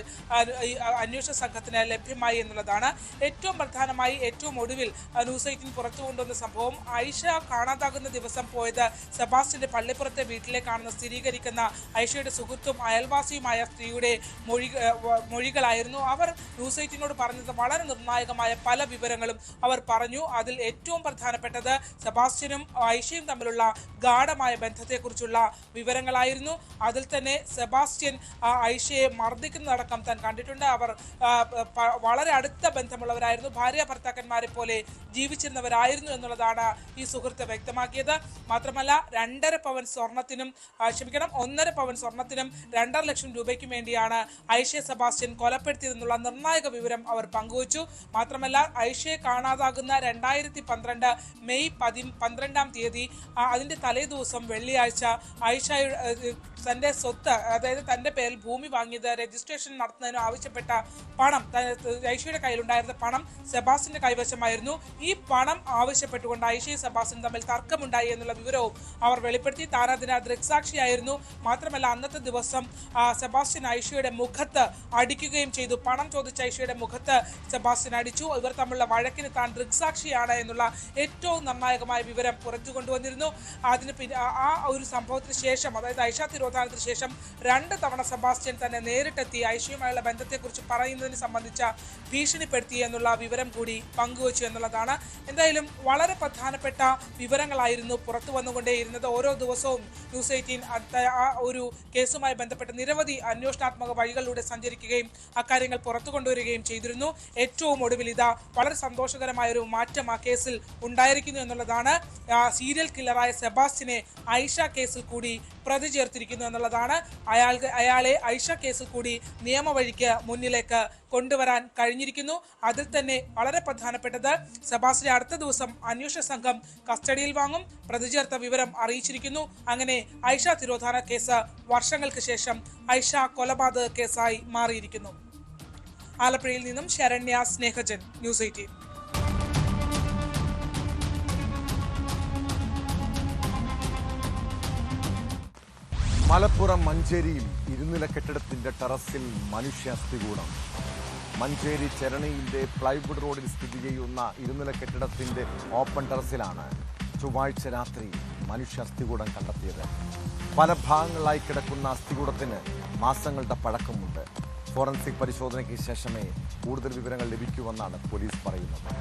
അന്വേഷണ സംഘത്തിന് ലഭ്യമായി എന്നുള്ളതാണ്. ഏറ്റവും പ്രധാനമായി ഏറ്റവും ഒടുവിൽ ന്യൂസ് 18 പുറത്തു കൊണ്ടുവന്ന സംഭവം ഐഷ കാണാതാകുന്ന ദിവസം പോയത് സെബാസ്റ്റ്യന്റെ പള്ളിപ്പുറത്തെ വീട്ടിലേക്കാണെന്ന് സ്ഥിരീകരിക്കുന്ന ഐഷയുടെ സുഹൃത്തും അയൽവാസിയുമായ സ്ത്രീയുടെ മൊഴികളായിരുന്നു. അവർ ന്യൂസ് 18നോട് പറഞ്ഞത് വളരെ നിർണായകമായ പല വിവരങ്ങളും അവർ പറഞ്ഞു. അതിൽ ഏറ്റവും പ്രധാനപ്പെട്ടത് സെബാസ്റ്റ്യനും ഐഷയും തമ്മിലുള്ള ഗാഢമായ ബന്ധത്തെക്കുറിച്ചുള്ള വിവരങ്ങളായിരുന്നു. അതിൽ തന്നെ സെബാസ്റ്റ്യൻ ഐഷയെ മർദ്ദിക്കുന്നതടക്കം താൻ കണ്ടിട്ടുണ്ട്. അവർ വളരെ അടുത്ത ബന്ധമുള്ളവരായിരുന്നു, ഭാര്യ ഭർത്താക്കന്മാരെ പോലെ ജീവിച്ചിരുന്നവരായിരുന്നു എന്നുള്ളതാണ് ഈ സുഹൃത്ത് വ്യക്തമാക്കിയത്. മാത്രമല്ല 1.5 പവൻ സ്വർണത്തിനും 1.5 പവൻ സ്വർണത്തിനും 2.5 ലക്ഷം രൂപയ്ക്കും വേണ്ടിയാണ് ഐഷയെ സെബാസ്റ്റ്യൻ കൊലപ്പെടുത്തിയതെന്നുള്ള നിർണായക വിവരം അവർ പങ്കുവച്ചു. മാത്രമല്ല ഐഷയെ കാണാതാകുന്ന 2012 മെയ് 12-ാം തീയതി അതിന്റെ തലേ ദിവസം വെള്ളിയാഴ്ച ഐഷ തന്റെ സ്വത്ത്, അതായത് തന്റെ പേരിൽ ഭൂമി വാങ്ങിയത് രജിസ്ട്രേഷൻ നടത്തുന്നതിന് ആവശ്യപ്പെട്ട പണം, ഐഷയുടെ കയ്യിലുണ്ടായിരുന്ന പണം സെബാസ്റ്റ്യന്റെ കൈവശമായിരുന്നു. ഈ പണം ആവശ്യപ്പെട്ടുകൊണ്ട് ഐഷയും സെബാസ്റ്റ്യനും തമ്മിൽ തർക്കമുണ്ടായി എന്നുള്ള വിവരവും അവർ വെളിപ്പെടുത്തി. താൻ അതിന് ദൃക്സാക്ഷിയായിരുന്നു. മാത്രമല്ല അന്നത്തെ ദിവസം സെബാസ്റ്റ്യൻ ഐഷയുടെ മുഖത്ത് അടിക്കുകയും ചെയ്തു. പണം ചോദിച്ച ഐഷയുടെ മുഖത്ത് സെബാസ്റ്റ്യൻ അടിച്ചു. ഇവർ തമ്മിലുള്ള വഴക്കിന് താൻ ദൃക്സാക്ഷിയാണ് എന്നുള്ള ഏറ്റവും നിർണായകമായ വിവരം പുറത്തു കൊണ്ടുവന്നിരുന്നു. അതിന് ആ ഒരു സംഭവത്തിന് ശേഷം, അതായത് ഐഷ തിരോധാന തിരോധാനത്തിന് ശേഷം 2 തവണ സെബാസ്റ്റ്യൻ തന്നെ നേരിട്ടെത്തി ഐഷയുമായുള്ള ബന്ധത്തെക്കുറിച്ച് പറയുന്നതിന് സംബന്ധിച്ച ഭീഷണിപ്പെടുത്തി എന്നുള്ള വിവരം കൂടി പങ്കുവച്ചു എന്നുള്ളതാണ്. എന്തായാലും വളരെ പ്രധാനപ്പെട്ട വിവരങ്ങളായിരുന്നു പുറത്തു വന്നുകൊണ്ടേയിരുന്നത്. ഓരോ ദിവസവും ന്യൂസ് 18 ആ ഒരു കേസുമായി ബന്ധപ്പെട്ട് നിരവധി അന്വേഷണാത്മക വഴികളിലൂടെ സഞ്ചരിക്കുകയും അക്കാര്യങ്ങൾ പുറത്തു കൊണ്ടുവരികയും ചെയ്തിരുന്നു. ഏറ്റവും ഒടുവിൽ ഇതാ വളരെ സന്തോഷകരമായ ഒരു മാറ്റം ആ കേസിൽ ഉണ്ടായിരിക്കുന്നു എന്നുള്ളതാണ്. സീരിയൽ കില്ലറായ സെബാസ്റ്റ്യനെ ഐഷ കേസിൽ കൂടി പ്രതി ചേർത്തിരിക്കുന്നു എന്നുള്ളതാണ്. അയാളെ ഐഷ കേസിൽ കൂടി നിയമവഴിക്ക് മുന്നിലേക്ക് കൊണ്ടുവരാൻ കഴിഞ്ഞിരിക്കുന്നു. അതിൽ തന്നെ വളരെ പ്രധാനപ്പെട്ടത് സെബാസ്റ്റ്യനെ അടുത്ത ദിവസം അന്വേഷണ സംഘം കസ്റ്റഡിയിൽ വാങ്ങും. പ്രതി ചേർത്ത വിവരം അറിയിച്ചിരിക്കുന്നു. അങ്ങനെ ഐഷ തിരോധാന കേസ് വർഷങ്ങൾക്ക് ശേഷം ഐഷ കൊലപാതക കേസായി മാറിയിരിക്കുന്നു. ആലപ്പുഴയിൽ നിന്നും ശരണ്യ സ്നേഹജൻ, ന്യൂസ് 18. മലപ്പുറം മഞ്ചേരിയിൽ ഇരുനില കെട്ടിടത്തിന്റെ ടെറസിൽ മനുഷ്യാസ്ഥികൂടം. മഞ്ചേരി ചെരണയിലെ പ്ലൈവുഡ് റോഡിൽ സ്ഥിതി ചെയ്യുന്ന ഇരുനില കെട്ടിടത്തിന്റെ ഓപ്പൺ ടെറസിലാണ് ചൊവ്വാഴ്ച രാത്രി മനുഷ്യാസ്ഥികൂടം കണ്ടെത്തിയത്. പല ഭാഗങ്ങളായി കിടക്കുന്ന അസ്ഥികൂടത്തിന് മാസങ്ങളുടെ പഴക്കമുണ്ട്. ഫോറൻസിക് പരിശോധനയ്ക്ക് ശേഷമേ കൂടുതൽ വിവരങ്ങൾ ലഭിക്കൂവെന്നാണ് പോലീസ് പറയുന്നത്.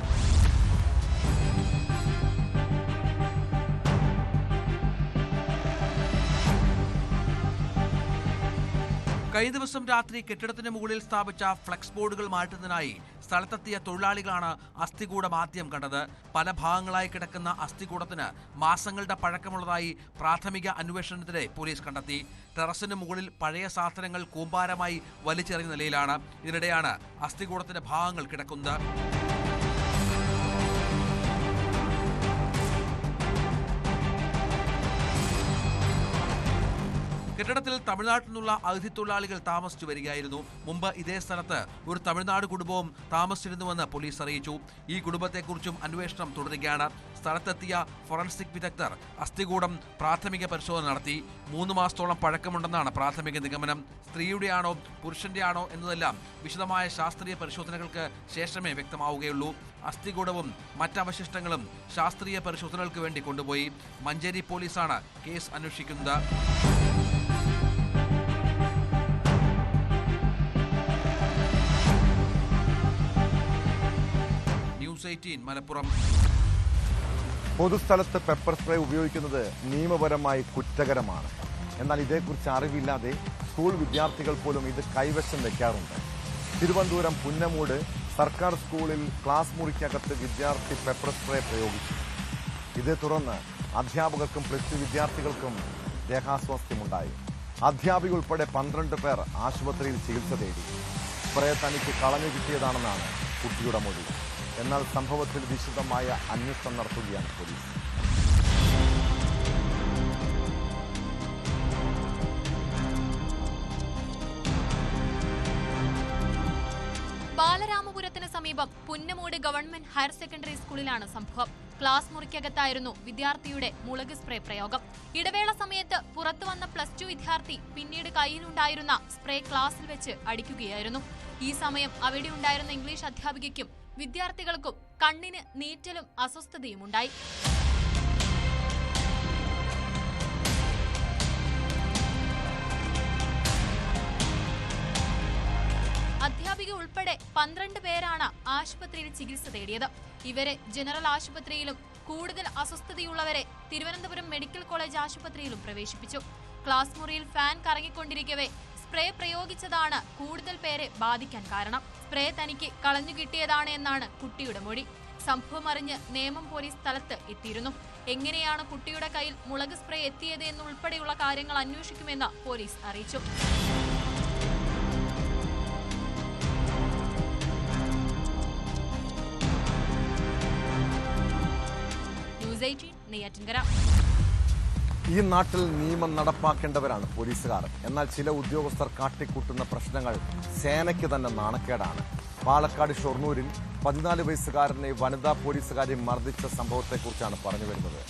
കഴിഞ്ഞ ദിവസം രാത്രി കെട്ടിടത്തിന് മുകളിൽ സ്ഥാപിച്ച ഫ്ലെക്സ് ബോർഡുകൾ മാറ്റുന്നതിനായി സ്ഥലത്തെത്തിയ തൊഴിലാളികളാണ് അസ്ഥികൂടം ആദ്യം കണ്ടത്. പല ഭാഗങ്ങളായി കിടക്കുന്ന അസ്ഥികൂടത്തിന് മാസങ്ങളുടെ പഴക്കമുള്ളതായി പ്രാഥമിക അന്വേഷണത്തിലെ പോലീസ് കണ്ടെത്തി. ടെറസിന് മുകളിൽ പഴയ സാധനങ്ങൾ കൂമ്പാരമായി വലിച്ചെറിഞ്ഞ നിലയിലാണ്. ഇതിനിടെയാണ് അസ്ഥികൂടത്തിന്റെ ഭാഗങ്ങൾ കിടക്കുന്നത്. കെട്ടിടത്തിൽ തമിഴ്നാട്ടിൽ നിന്നുള്ള അതിഥി തൊഴിലാളികൾ താമസിച്ചു വരികയായിരുന്നു. മുമ്പ് ഇതേ സ്ഥലത്ത് ഒരു തമിഴ്നാട് കുടുംബവും താമസിച്ചിരുന്നുവെന്ന് പോലീസ് അറിയിച്ചു. ഈ കുടുംബത്തെക്കുറിച്ചും അന്വേഷണം തുടരുകയാണ്. സ്ഥലത്തെത്തിയ ഫോറൻസിക് വിദഗ്ധർ അസ്ഥികൂടം പ്രാഥമിക പരിശോധന നടത്തി. 3 മാസത്തോളം പഴക്കമുണ്ടെന്നാണ് പ്രാഥമിക നിഗമനം. സ്ത്രീയുടെയാണോ പുരുഷന്റെയാണോ എന്നതെല്ലാം വിശദമായ ശാസ്ത്രീയ പരിശോധനകൾക്ക് ശേഷമേ വ്യക്തമാവുകയുള്ളൂ. അസ്ഥികൂടവും മറ്റവശിഷ്ടങ്ങളും ശാസ്ത്രീയ പരിശോധനകൾക്ക് വേണ്ടി കൊണ്ടുപോയി. മഞ്ചേരി പോലീസാണ് കേസ് അന്വേഷിക്കുന്നത്. ന്യൂസ് 18 മലപ്പുറം. പൊതുസ്ഥലത്ത് പെപ്പർ സ്പ്രേ ഉപയോഗിക്കുന്നത് നിയമപരമായി കുറ്റകരമാണ്. എന്നാൽ ഇതേക്കുറിച്ച് അറിവില്ലാതെ സ്കൂൾ വിദ്യാർത്ഥികൾ പോലും ഇത് കൈവശം വയ്ക്കാറുണ്ട്. തിരുവനന്തപുരം പുന്നമൂട് സർക്കാർ സ്കൂളിൽ ക്ലാസ് മുറിക്കകത്ത് വിദ്യാർത്ഥി പെപ്പർ സ്പ്രേ പ്രയോഗിച്ചു. ഇതേ തുടർന്ന് അധ്യാപകർക്കും +2 വിദ്യാർത്ഥികൾക്കും ദേഹാസ്വാസ്ഥ്യമുണ്ടായി. അധ്യാപിക ഉൾപ്പെടെ 12 പേർ ആശുപത്രിയിൽ ചികിത്സ തേടി. സ്പ്രേ തനിക്ക് കളഞ്ഞു കിട്ടിയതാണെന്നാണ് കുട്ടിയുടെ മൊഴി. എന്നാൽ സംഭവത്തിൽ വിശദമായ അന്വേഷണം നടത്തുകയാണ് പോലീസ്. ബാലരാമപുരത്തിന് സമീപം പുന്നമൂട് ഗവൺമെന്റ് ഹയർ സെക്കൻഡറി സ്കൂളിലാണ് സംഭവം. ക്ലാസ് മുറിക്കകത്തായിരുന്നു വിദ്യാർത്ഥിയുടെ മുളക് സ്പ്രേ പ്രയോഗം. ഇടവേള സമയത്ത് പുറത്തുവന്ന +2 വിദ്യാർത്ഥി പിന്നീട് കയ്യിലുണ്ടായിരുന്ന സ്പ്രേ ക്ലാസ്സിൽ വെച്ച് അടിക്കുകയായിരുന്നു. ഈ സമയം അവിടെ ഉണ്ടായിരുന്ന ഇംഗ്ലീഷ് അധ്യാപികയ്ക്കും വിദ്യാർത്ഥികൾക്കും കണ്ണിന് നീറ്റലും അസ്വസ്ഥതയുമുണ്ടായി. അധ്യാപിക ഉൾപ്പെടെ 12 പേരാണ് ആശുപത്രിയിൽ ചികിത്സ തേടിയത്. ഇവരെ ജനറൽ ആശുപത്രിയിലും കൂടുതൽ അസ്വസ്ഥതയുള്ളവരെ തിരുവനന്തപുരം മെഡിക്കൽ കോളേജ് ആശുപത്രിയിലും പ്രവേശിപ്പിച്ചു. ക്ലാസ് മുറിയിൽ ഫാൻ കറങ്ങിക്കൊണ്ടിരിക്കവേ സ്പ്രേ പ്രയോഗിച്ചതാണ് കൂടുതൽ പേരെ ബാധിക്കാൻ കാരണം. സ്പ്രേ തനിക്ക് കളഞ്ഞു കിട്ടിയതാണ് എന്നാണ് കുട്ടിയുടെ മൊഴി. സംഭവം അറിഞ്ഞ് നേമം പോലീസ് സ്ഥലത്ത് എത്തിയിരുന്നു. എങ്ങനെയാണ് കുട്ടിയുടെ കയ്യിൽ മുളക് സ്പ്രേ എത്തിയത് എന്നുൾപ്പെടെയുള്ള കാര്യങ്ങൾ അന്വേഷിക്കുമെന്ന് പോലീസ് അറിയിച്ചു. ഈ നാട്ടിൽ നിയമം നടപ്പാക്കേണ്ടവരാണ് പോലീസുകാർ. എന്നാൽ ചില ഉദ്യോഗസ്ഥർ കാട്ടിക്കൂട്ടുന്ന പ്രശ്നങ്ങൾ സേനയ്ക്ക് തന്നെ നാണക്കേടാണ്. പാലക്കാട് ഷൊർണൂരിൽ 14 വയസ്സുകാരനെ വനിതാ പോലീസുകാരെ മർദ്ദിച്ച സംഭവത്തെക്കുറിച്ചാണ് പറഞ്ഞു വരുന്നത്.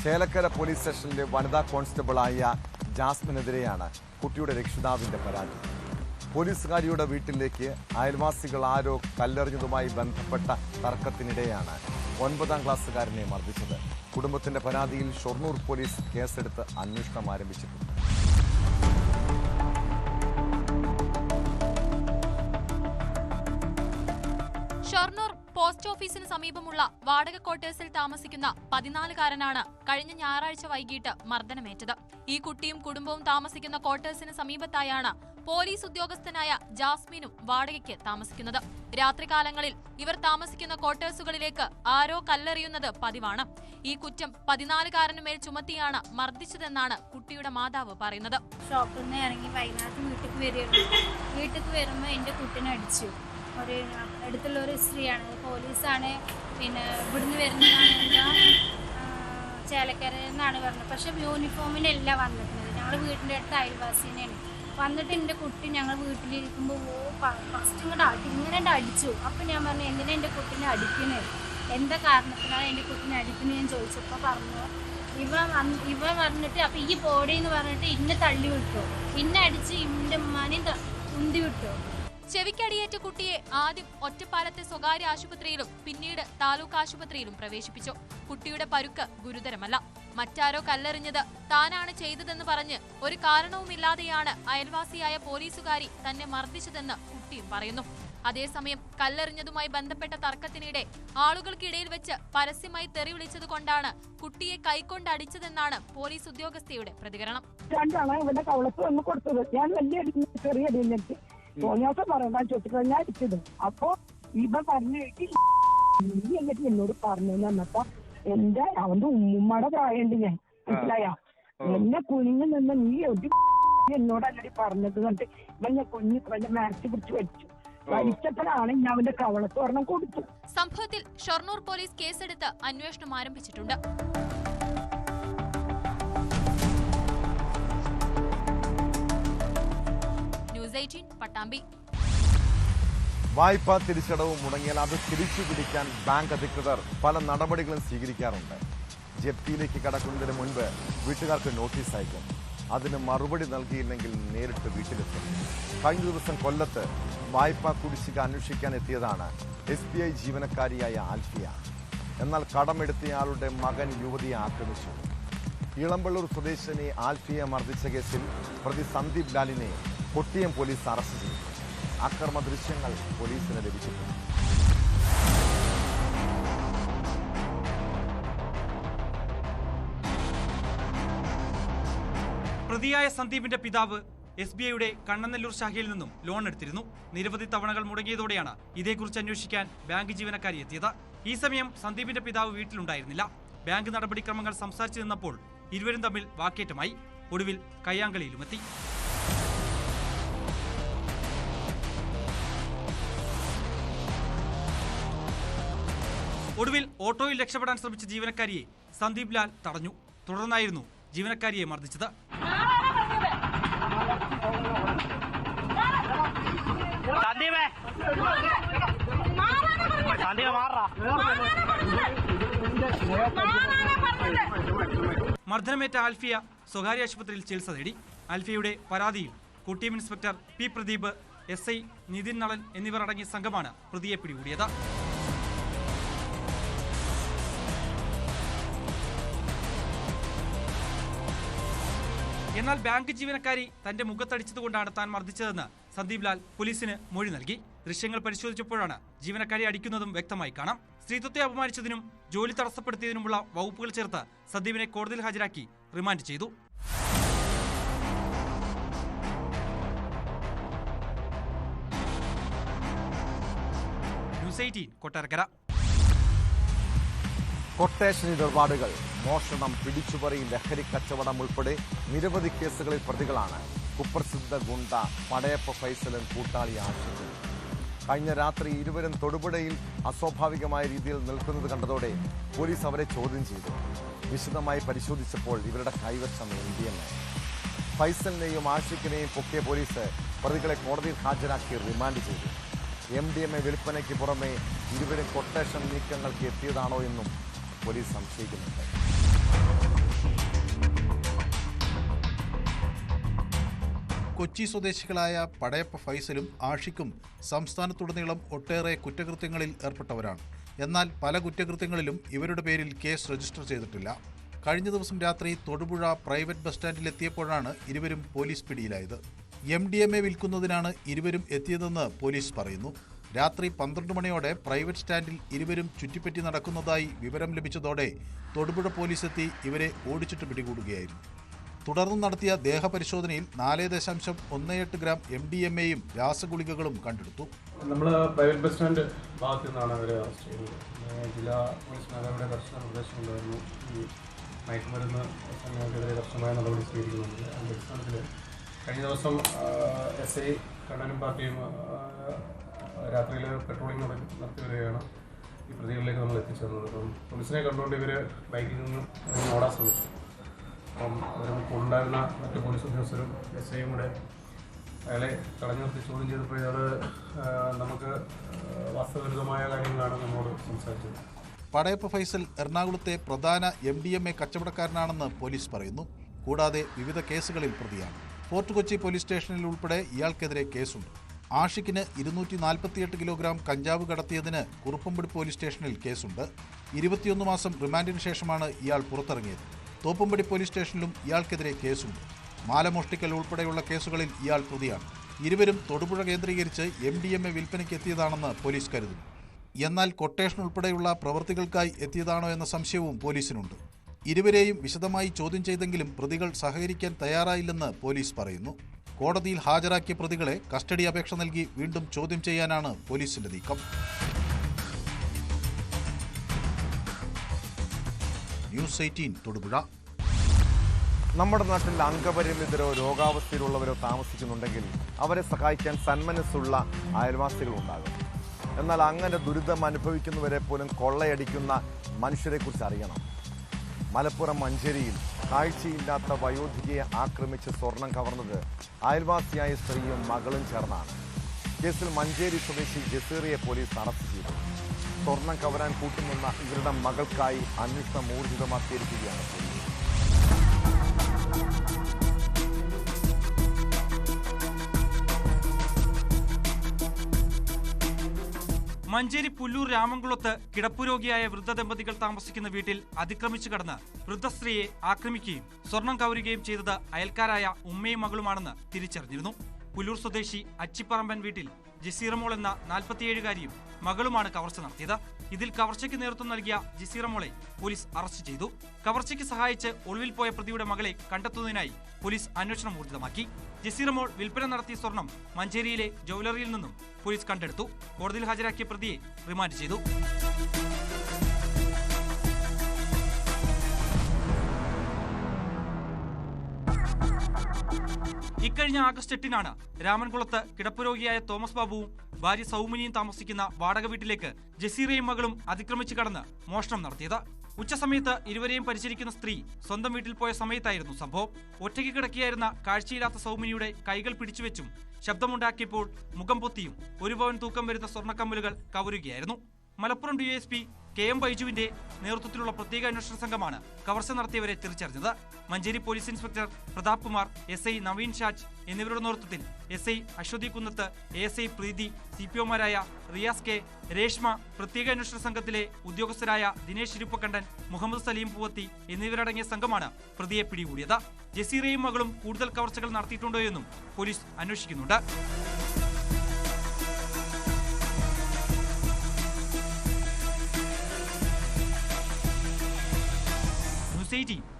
ചേലക്കര പോലീസ് സ്റ്റേഷനിലെ വനിതാ കോൺസ്റ്റബിളായ ജാസ്മിനെതിരെയാണ് കുട്ടിയുടെ രക്ഷിതാവിന്റെ പരാതി. പോലീസുകാരിയുടെ വീട്ടിലേക്ക് അയൽവാസികൾ ആരോ കല്ലെറിഞ്ഞതുമായി ബന്ധപ്പെട്ട തർക്കത്തിനിടെയാണ് 9ാം ക്ലാസ്സുകാരനെ മർദ്ദിച്ചത്. കുടുംബത്തിന്റെ പരാതിയിൽ ഷൊർണൂർ പോലീസ് കേസെടുത്ത് അന്വേഷണം ആരംഭിച്ചിട്ടുണ്ട്. പോസ്റ്റ് ഓഫീസിന് സമീപമുള്ള വാടക ക്വാർട്ടേഴ്സിൽ താമസിക്കുന്ന 14-കാരനാണ് കഴിഞ്ഞ ഞായറാഴ്ച വൈകിട്ട് മർദ്ദനമേറ്റത്. ഈ കുട്ടിയും കുടുംബവും താമസിക്കുന്ന ക്വാർട്ടേഴ്സിന് സമീപത്തായാണ് പോലീസ് ഉദ്യോഗസ്ഥനായ ജാസ്മിനും വാടകയ്ക്ക് താമസിക്കുന്നത്. രാത്രികാലങ്ങളിൽ ഇവർ താമസിക്കുന്ന ക്വാർട്ടേഴ്സുകളിലേക്ക് ആരോ കല്ലെറിയുന്നത് പതിവാണ്. ഈ കുറ്റം 14-കാരനുമേൽ ചുമത്തിയാണ് മർദ്ദിച്ചതെന്നാണ് കുട്ടിയുടെ മാതാവ് പറയുന്നത്. ഷോപ്പിൽ നിന്ന് ഇറങ്ങി വൈകുന്നേരത്ത് വീട്ടിലേക്ക് വരുമ്പോൾ എൻ്റെ കുട്ടീനെ അടിച്ചു. ഒരു അടുത്തുള്ള ഒരു സ്ത്രീയാണ്, പോലീസാണ്, പിന്നെ ഇവിടുന്ന് വരുന്നതാണ്, എന്താ ചേലക്കരയിൽ നിന്നാണ് പറഞ്ഞത്. പക്ഷെ യൂണിഫോമിനല്ല വന്നിട്ടുള്ളത്. ഞങ്ങൾ വീടിൻ്റെ അടുത്ത് അയൽവാസിനെയാണ് വന്നിട്ട് എൻ്റെ കുട്ടി ഞങ്ങൾ വീട്ടിലിരിക്കുമ്പോൾ ഫസ്റ്റ് ഇങ്ങനെ അടിച്ചു. അപ്പം ഞാൻ പറഞ്ഞു, എന്തിനാ എൻ്റെ കുട്ടീനെ അടിക്കുന്നത്, എന്താ കാരണത്തിനാണ് എൻ്റെ കുട്ടീനെ അടിക്കുന്നത് ഞാൻ ചോദിച്ചപ്പോൾ പറഞ്ഞു, ഇവ പറഞ്ഞിട്ട് അപ്പം ഈ ബോഡി എന്ന് പറഞ്ഞിട്ട് ഇന്നെ തള്ളി വിട്ടു, ഇന്നെ അടിച്ച് ഇൻ്റെ ഉമ്മാനെയും ഉന്തി വിട്ടു. ചെവിക്കടിയേറ്റ കുട്ടിയെ ആദ്യം ഒറ്റപ്പാലത്തെ സ്വകാര്യ ആശുപത്രിയിലും പിന്നീട് താലൂക്ക് ആശുപത്രിയിലും പ്രവേശിപ്പിച്ചു. കുട്ടിയുടെ പരുക്ക് ഗുരുതരമല്ല. മറ്റാരോ കല്ലെറിഞ്ഞത് താനാണ് ചെയ്തതെന്ന് പറഞ്ഞ് ഒരു കാരണവുമില്ലാതെയാണ് അയൽവാസിയായ പോലീസുകാരി തന്നെ മർദ്ദിച്ചതെന്ന് കുട്ടിയും പറയുന്നു. അതേസമയം കല്ലെറിഞ്ഞതുമായി ബന്ധപ്പെട്ട തർക്കത്തിനിടെ ആളുകൾക്കിടയിൽ വെച്ച് പരസ്യമായി തെറി വിളിച്ചതുകൊണ്ടാണ് കുട്ടിയെ കൈകൊണ്ട് അടിച്ചതെന്നാണ് പോലീസ് ഉദ്യോഗസ്ഥയുടെ പ്രതികരണം. തോന്നിയാസം പറയണ്ട ചോദിച്ചിട്ട് ഞാൻ അടിച്ചത്. അപ്പൊ ഇവ പറഞ്ഞു നീ എന്നിട്ട് എന്നോട് പറഞ്ഞു എന്നപ്പോ എന്റെ അവന്റെ ഉമ്മുമ്മയുടെ പ്രായമുണ്ട് ഞാൻ, മനസ്സിലായ എന്നെ കുനിഞ്ഞു നിന്ന് നീ ഒരു എന്നോട് അല്ലടി പറഞ്ഞത് എന്നിട്ട് ഇവന്നെ കുഞ്ഞ് ഇവന്റെ മാക്സി പിടിച്ച് വെച്ചു. വലിച്ചപ്പോഴാണ് ഞാൻ അവന്റെ കവളത്ത് ഒരെണ്ണം കൊടുത്തു. സംഭവത്തിൽ ഷൊർണൂർ പോലീസ് കേസെടുത്ത് അന്വേഷണം ആരംഭിച്ചിട്ടുണ്ട്. പട്ടാമ്പി. വായ്പാ തിരിച്ചടവ് മുടങ്ങിയാൽ അത് തിരിച്ചു പിടിക്കാൻ ബാങ്ക് അധികൃതർ പല നടപടികളും സ്വീകരിക്കാറുണ്ട്. ജപ്തിയിലേക്ക് കടക്കുന്നതിന് മുൻപ് വീട്ടുകാർക്ക് നോട്ടീസ് അയക്കും. അതിന് മറുപടി നൽകിയില്ലെങ്കിൽ നേരിട്ട് വീട്ടിലെത്തും. കഴിഞ്ഞ ദിവസം കൊല്ലത്ത് വായ്പാ കുടിശ്ശിക അന്വേഷിക്കാൻ എത്തിയതാണ് SBI ജീവനക്കാരിയായ ആൽഫിയ. എന്നാൽ കടമെടുത്തയാളുടെ മകൻ യുവതിയെ ആക്രമിച്ചു. ഇളമ്പള്ളൂർ സ്വദേശിനി ആൽഫിയെ മർദ്ദിച്ച കേസിൽ പ്രതി സന്ദീപ് ലാലിനെ കൊട്ടിയം പോലീസ് അറസ്റ്റ് ചെയ്തു. അക്രമ ദൃശ്യങ്ങൾ പോലീസിന് ലഭിച്ചിട്ടുണ്ട്. പ്രതിയായ സന്ദീപിന്റെ പിതാവ് SBIയുടെ കണ്ണനല്ലൂർ ശാഖയിൽ നിന്നും ലോൺ എടുത്തിരുന്നു. നിരവധി തവണകൾ മുടങ്ങിയതോടെയാണ് ഇതേക്കുറിച്ച് അന്വേഷിക്കാൻ ബാങ്ക് ജീവനക്കാരി എത്തിയത്. ഈ സമയം സന്ദീപിന്റെ പിതാവ് വീട്ടിലുണ്ടായിരുന്നില്ല. ബാങ്ക് നടപടിക്രമങ്ങൾ സംസാരിച്ചു നിന്നപ്പോൾ ഇരുവരും തമ്മിൽ വാക്കേറ്റമായി. ഒടുവിൽ കയ്യാങ്കളിയിലുമെത്തി. ഒടുവിൽ ഓട്ടോയിൽ രക്ഷപ്പെടാൻ ശ്രമിച്ച ജീവനക്കാരിയെ സന്ദീപ് ലാൽ തടഞ്ഞു. തുടർന്നായിരുന്നു ജീവനക്കാരിയെ മർദ്ദിച്ചത്. മർദ്ദനമേറ്റ ആൽഫിയ സ്വകാര്യ ആശുപത്രിയിൽ ചികിത്സ തേടി. ആൽഫിയയുടെ പരാതിയിൽ Kottiyam inspector P. Pradeep, SI Nithin Nalan എന്നിവർ അടങ്ങിയ സംഘമാണ് പ്രതിയെ പിടികൂടിയത്. എന്നാൽ ബാങ്ക് ജീവനക്കാരി തന്റെ മുഖത്തടിച്ചതുകൊണ്ടാണ് താൻ മർദ്ദിച്ചതെന്ന് സന്ദീപ് ലാൽ പോലീസിന് മൊഴി നൽകി. ദൃശ്യങ്ങൾ പരിശോധിച്ചപ്പോഴാണ് ജീവനക്കാരി അടിക്കുന്നതും വ്യക്തമായി കാണാം. സ്ത്രീത്വത്തെ അപമാനിച്ചതിനും ജോലി തടസ്സപ്പെടുത്തിയതിനുമുള്ള വകുപ്പുകൾ ചേർത്ത് സന്ദീപിനെ കോടതിയിൽ ഹാജരാക്കി റിമാൻഡ് ചെയ്തു. ന്യൂസ് 18 കൊട്ടാരക്കര. കൊട്ടേഷൻ ഇടപാടുകൾ, മോഷണം, പിടിച്ചുപറി, ലഹരി കച്ചവടം ഉൾപ്പെടെ നിരവധി കേസുകളിൽ പ്രതികളാണ് കുപ്രസിദ്ധ ഗുണ്ട പടയപ്പ ഫൈസലും കൂട്ടാളി ആഷിഖും. കഴിഞ്ഞ രാത്രി ഇരുവരും തൊടുപുഴയിൽ അസ്വാഭാവികമായ രീതിയിൽ നിൽക്കുന്നത് കണ്ടതോടെ പോലീസ് അവരെ ചോദ്യം ചെയ്തു. വിശദമായി പരിശോധിച്ചപ്പോൾ ഇവരുടെ കൈവശം MDMA. ഫൈസലിനെയും ആഷിഖിനെയും പൊക്കിയ പോലീസ് പ്രതികളെ കോടതിയിൽ ഹാജരാക്കി റിമാൻഡ് ചെയ്തു. MDMA വിൽപ്പനയ്ക്ക് പുറമെ ഇരുവരും കൊട്ടേഷൻ നീക്കങ്ങൾക്ക് എത്തിയതാണോ എന്നും പോലീസ് സംശയിക്കുന്നുണ്ട്. കൊച്ചി സ്വദേശികളായ പടയപ്പ ഫൈസലും ആഷിഖും സംസ്ഥാനത്തുടനീളം ഒട്ടേറെ കുറ്റകൃത്യങ്ങളിൽ ഏർപ്പെട്ടവരാണ്. എന്നാൽ പല കുറ്റകൃത്യങ്ങളിലും ഇവരുടെ പേരിൽ കേസ് രജിസ്റ്റർ ചെയ്തിട്ടില്ല. കഴിഞ്ഞ ദിവസം രാത്രി തൊടുപുഴ പ്രൈവറ്റ് ബസ് സ്റ്റാൻഡിലെത്തിയപ്പോഴാണ് ഇരുവരും പോലീസ് പിടിയിലായത്. MDMA വിൽക്കുന്നതിനാണ് ഇരുവരും എത്തിയതെന്ന് പോലീസ് പറയുന്നു. രാത്രി 12 മണിയോടെ പ്രൈവറ്റ് സ്റ്റാൻഡിൽ ഇരുവരും ചുറ്റിപ്പറ്റി നടക്കുന്നതായി വിവരം ലഭിച്ചതോടെ തൊടുപുഴ പോലീസ് എത്തി ഇവരെ ഓടിച്ചിട്ട് പിടികൂടുകയായിരുന്നു. തുടർന്ന് നടത്തിയ ദേഹപരിശോധനയിൽ 4.18 ഗ്രാം MDMAയും രാസഗുളികകളും കണ്ടെടുത്തു. നമ്മൾ പ്രൈവറ്റ് ബസ് സ്റ്റാൻഡ് ഭാഗത്തു നിന്നാണ് അവരെ അറസ്റ്റ് ചെയ്തത്. ജില്ലാ പോലീസ് മേധാവിയുടെ കർശന നിർദ്ദേശമുണ്ടായിരുന്നു ഈ മയക്കുമരുന്ന് സംഘങ്ങൾക്കെതിരെ കർശനമായ നടപടി സ്വീകരിക്കുന്നുണ്ട്. അതിൻ്റെ അടിസ്ഥാനത്തിൽ കഴിഞ്ഞ ദിവസം SI കണ്ണനും പാർട്ടിയും രാത്രിയിൽ പെട്രോളിംഗ് നടത്തി വരികയാണ് ഈ പ്രതികളിലേക്ക് നമ്മൾ എത്തിച്ചേർന്നത്. അപ്പം പോലീസിനെ കണ്ടുകൊണ്ട് ഇവർ ബൈക്കിൽ നിന്ന് ഓടാൻ ശ്രമിച്ചു. അപ്പം അവർ ഉണ്ടായിരുന്ന മറ്റ് പോലീസ് ഉദ്യോഗസ്ഥരും SIയും കൂടെ അയാളെ തടഞ്ഞു നിർത്തി ചോദ്യം ചെയ്തപ്പോൾ ഇയാൾ നമുക്ക് വാസ്തവവിരുദ്ധമായ കാര്യങ്ങളാണ് നമ്മോട് സംസാരിച്ചത്. പടയപ്പ ഫൈസൽ എറണാകുളത്തെ പ്രധാന MDMA കച്ചവടക്കാരനാണെന്ന് പോലീസ് പറയുന്നു. കൂടാതെ വിവിധ കേസുകളിൽ പ്രതിയാണ്. ഫോർട്ട് കൊച്ചി പോലീസ് സ്റ്റേഷനിൽ ഉൾപ്പെടെ ഇയാൾക്കെതിരെ കേസുണ്ട്. ആഷിക്കിന് 248 കിലോഗ്രാം കഞ്ചാവ് കടത്തിയതിന് കുറുപ്പംപടി പോലീസ് സ്റ്റേഷനിൽ കേസുണ്ട്. 21 മാസം റിമാൻഡിന് ശേഷമാണ് ഇയാൾ പുറത്തിറങ്ങിയത്. തോപ്പുംപടി പോലീസ് സ്റ്റേഷനിലും ഇയാൾക്കെതിരെ കേസുണ്ട്. മാലമോഷ്ടിക്കൽ ഉൾപ്പെടെയുള്ള കേസുകളിൽ ഇയാൾ പ്രതിയാണ്. ഇരുവരും തൊടുപുഴ കേന്ദ്രീകരിച്ച് MDMA വിൽപ്പനയ്ക്ക് എത്തിയതാണെന്ന് പോലീസ് കരുതുന്നു. എന്നാൽ കൊട്ടേഷൻ ഉൾപ്പെടെയുള്ള പ്രവൃത്തികൾക്കായി എത്തിയതാണോ എന്ന സംശയവും പോലീസിനുണ്ട്. ഇരുവരെയും വിശദമായി ചോദ്യം ചെയ്തെങ്കിലും പ്രതികൾ സഹകരിക്കാൻ തയ്യാറായില്ലെന്ന് പോലീസ് പറയുന്നു. കോടതിയിൽ ഹാജരാക്കിയ പ്രതികളെ കസ്റ്റഡി അപേക്ഷ നൽകി വീണ്ടും ചോദ്യം ചെയ്യാനാണ് പോലീസിന്റെ നീക്കം. ന്യൂസ് 18 തൊടുപുഴ. നമ്മുടെ നാട്ടിൽ അംഗപരിമിതരോ രോഗാവസ്ഥയിലുള്ളവരോ താമസിക്കുന്നുണ്ടെങ്കിൽ അവരെ സഹായിക്കാൻ സന്മനസ്സുള്ള അയൽവാസികളുണ്ടാകും. എന്നാൽ അങ്ങനെ ദുരിതം അനുഭവിക്കുന്നവരെ പോലും കൊള്ളയടിക്കുന്ന മനുഷ്യരെക്കുറിച്ച് അറിയണം. മലപ്പുറം മഞ്ചേരിയിൽ കാഴ്ചയില്ലാത്ത വയോധികയെ ആക്രമിച്ച് സ്വർണം കവർന്നത് അയൽവാസിയായ സ്ത്രീയും മകളും ചേർന്നാണ്. കേസിൽ മഞ്ചേരി സ്വദേശി ജസീറിയെ പോലീസ് അറസ്റ്റ് ചെയ്തു. സ്വർണം കവരാൻ കൂട്ടുനിന്ന ഇവരുടെ മകൾക്കായി അന്വേഷണം ഊർജിതമാക്കിയിരിക്കുകയാണ് പോലീസ്. മഞ്ചേരി പുല്ലൂർ രാമംകുളത്ത് കിടപ്പുരോഗിയായ വൃദ്ധ ദമ്പതികൾ താമസിക്കുന്ന വീട്ടിൽ അതിക്രമിച്ചു കടന്ന് വൃദ്ധസ്ത്രീയെ ആക്രമിക്കുകയും സ്വർണം കവരുകയും ചെയ്തത് അയൽക്കാരായ ഉമ്മയും മകളുമാണെന്ന് തിരിച്ചറിഞ്ഞിരുന്നു. പുല്ലൂർ സ്വദേശി അച്ചിപ്പറമ്പൻ വീട്ടിൽ ജസീറമോൾ എന്ന 47-കാരിയും മകളുമാണ് കവർച്ച നടത്തിയത്. ഇതിൽ കവർച്ചയ്ക്ക് നേതൃത്വം നൽകിയ ജസീറമോളെ പോലീസ് അറസ്റ്റ് ചെയ്തു. കവർച്ചയ്ക്ക് സഹായിച്ച് ഒളിവിൽ പോയ പ്രതിയുടെ മകളെ കണ്ടെത്തുന്നതിനായി പോലീസ് അന്വേഷണം ഊർജിതമാക്കി. ജസീറമോൾ വിൽപ്പന നടത്തിയ സ്വർണം മഞ്ചേരിയിലെ ജ്വല്ലറിയിൽ നിന്നും പോലീസ് കണ്ടെടുത്തു. കോടതിയിൽ ഹാജരാക്കിയ പ്രതിയെ റിമാൻഡ് ചെയ്തു. ഇക്കഴിഞ്ഞ ആഗസ്റ്റ് 8-നാണ് രാമൻകുളത്ത് കിടപ്പുരോഗിയായ തോമസ് ബാബുവും ഭാര്യ സൗമിനിയും താമസിക്കുന്ന വാടക വീട്ടിലേക്ക് ജസീറയും മകളും അതിക്രമിച്ചു കടന്ന് മോഷണം നടത്തിയത്. ഉച്ചസമയത്ത് ഇരുവരെയും പരിചരിക്കുന്ന സ്ത്രീ സ്വന്തം വീട്ടിൽ പോയ സമയത്തായിരുന്നു സംഭവം. ഒറ്റയ്ക്ക് കിടക്കുകയായിരുന്ന കാഴ്ചയില്ലാത്ത സൗമിനിയുടെ കൈകൾ പിടിച്ചുവെച്ചും ശബ്ദമുണ്ടാക്കിയപ്പോൾ മുഖം പൊത്തിയും 1 പവൻ തൂക്കം വരുന്ന സ്വർണ്ണക്കമ്മലുകൾ കവരുകയായിരുന്നു. മലപ്പുറം DSP KM ബൈജുവിന്റെ നേതൃത്വത്തിലുള്ള പ്രത്യേക അന്വേഷണ സംഘമാണ് കവർച്ച നടത്തിയവരെ തിരിച്ചറിഞ്ഞത്. Manjeri police inspector Prathap Kumar, SI Naveen Shaj എന്നിവരുടെ നേതൃത്വത്തിൽ SI അശ്വതി കുന്നത്ത്, ASI പ്രീതി, CPOമാരായ റിയാസ് K, രേഷ്മ, പ്രത്യേക അന്വേഷണ സംഘത്തിലെ ഉദ്യോഗസ്ഥരായ ദിനേശ് ഇരുപ്പക്കണ്ടൻ, മുഹമ്മദ് സലീം പൂവത്തി എന്നിവരടങ്ങിയ സംഘമാണ് പ്രതിയെ പിടികൂടിയത്. ജസീറയും മകളും കൂടുതൽ കവർച്ചകൾ നടത്തിയിട്ടുണ്ടോ എന്നും പോലീസ് അന്വേഷിക്കുന്നുണ്ട്.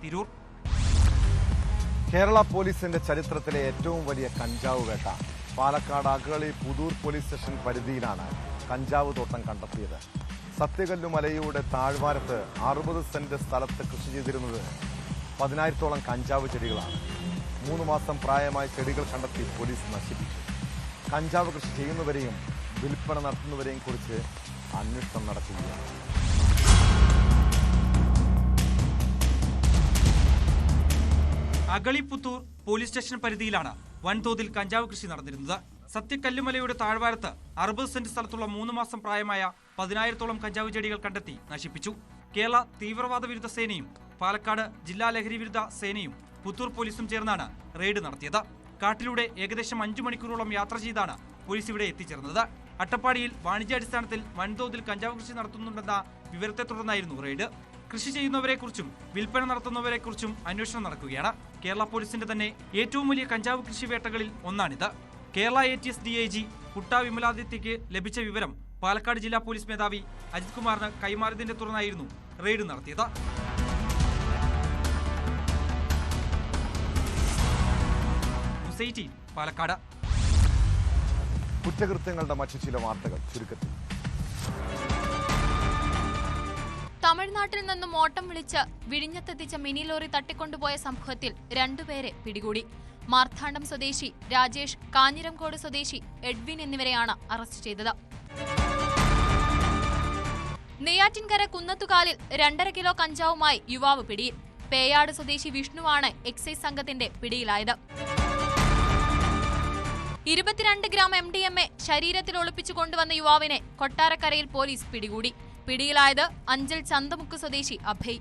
തിരൂർ. കേരള പോലീസിന്റെ ചരിത്രത്തിലെ ഏറ്റവും വലിയ കഞ്ചാവ് വേട്ട. പാലക്കാട് അഗളി പുതൂർ പോലീസ് സ്റ്റേഷൻ പരിധിയിലാണ് കഞ്ചാവ് തോട്ടം കണ്ടെത്തിയത്. സത്യകല്ലു മലയുടെ താഴ്വാരത്ത് 60 സെന്റ് സ്ഥലത്ത് കൃഷി ചെയ്തിരുന്നത് 10,000-ഓളം കഞ്ചാവ് ചെടികളാണ്. 3 മാസം പ്രായമായ ചെടികൾ കണ്ടെത്തി പോലീസ് നശിപ്പിച്ചു. കഞ്ചാവ് കൃഷി ചെയ്യുന്നവരെയും വിൽപ്പന നടത്തുന്നവരെയും കുറിച്ച് അന്വേഷണം നടത്തുകയാണ്. അഗളിപുത്തൂർ പോലീസ് സ്റ്റേഷൻ പരിധിയിലാണ് വൻതോതിൽ കഞ്ചാവ് കൃഷി നടന്നിരുന്നത്. സത്യക്കല്ലുമലയുടെ താഴ്വാരത്ത് 60 സെന്റ് സ്ഥലത്തുള്ള 3 മാസം പ്രായമായ 10,000-ഓളം കഞ്ചാവ് ചെടികൾ കണ്ടെത്തി നശിപ്പിച്ചു. കേരള തീവ്രവാദ വിരുദ്ധ സേനയും പാലക്കാട് ജില്ലാ ലഹരി വിരുദ്ധ സേനയും പുത്തൂർ പോലീസും ചേർന്നാണ് റെയ്ഡ് നടത്തിയത്. കാട്ടിലൂടെ ഏകദേശം 5 മണിക്കൂറോളം യാത്ര ചെയ്താണ് പോലീസ് ഇവിടെ എത്തിച്ചേർന്നത്. അട്ടപ്പാടിയിൽ വാണിജ്യാടിസ്ഥാനത്തിൽ വൻതോതിൽ കഞ്ചാവ് കൃഷി നടത്തുന്നുണ്ടെന്ന വിവരത്തെ തുടർന്നായിരുന്നു റെയ്ഡ്. കൃഷി ചെയ്യുന്നവരെക്കുറിച്ചും വിൽപ്പന നടത്തുന്നവരെക്കുറിച്ചും അന്വേഷണം നടക്കുകയാണ്. കേരള പോലീസിന്റെ തന്നെ ഏറ്റവും വലിയ കഞ്ചാവ് കൃഷി വേട്ടകളിൽ ഒന്നാണിത്. കേരള ATS DIG കുട്ട വിമലാദിത്യയ്ക്ക് ലഭിച്ച വിവരം പാലക്കാട് ജില്ലാ പോലീസ് മേധാവി അജിത് കുമാറിന് കൈമാറിയതിനെ തുടർന്നായിരുന്നു റെയ്ഡ് നടത്തിയത്. പാലക്കാട്. കുറ്റകൃത്യങ്ങളുടെ മറ്റു ചില വാർത്തകൾ ചുരുക്കത്തിൽ. തമിഴ്നാട്ടിൽ നിന്നും ഓട്ടം വിളിച്ച് വിഴിഞ്ഞത്തെത്തിച്ച മിനി ലോറി തട്ടിക്കൊണ്ടുപോയ സംഭവത്തിൽ രണ്ടുപേരെ പിടികൂടി. മാർത്താണ്ഡം സ്വദേശി രാജേഷ്, കാഞ്ഞിരംകോട് സ്വദേശി എഡ്വിൻ എന്നിവരെയാണ് അറസ്റ്റ് ചെയ്തത്. നെയ്യാറ്റിൻകര കുന്നത്തുകാലിൽ 2.5 കിലോ കഞ്ചാവുമായി യുവാവ് പിടിയിൽ. പേയാട് സ്വദേശി വിഷ്ണുവാണ് എക്സൈസ് സംഘത്തിന്റെ പിടിയിലായത്. 22 ഗ്രാം MDMA ശരീരത്തിൽ ഒളിപ്പിച്ചു കൊണ്ടുവന്ന യുവാവിനെ കൊട്ടാരക്കരയിൽ പോലീസ് പിടികൂടി. പിടിയിലായത് അഞ്ചൽ ചന്തമുക്ക് സ്വദേശി അഭയ്.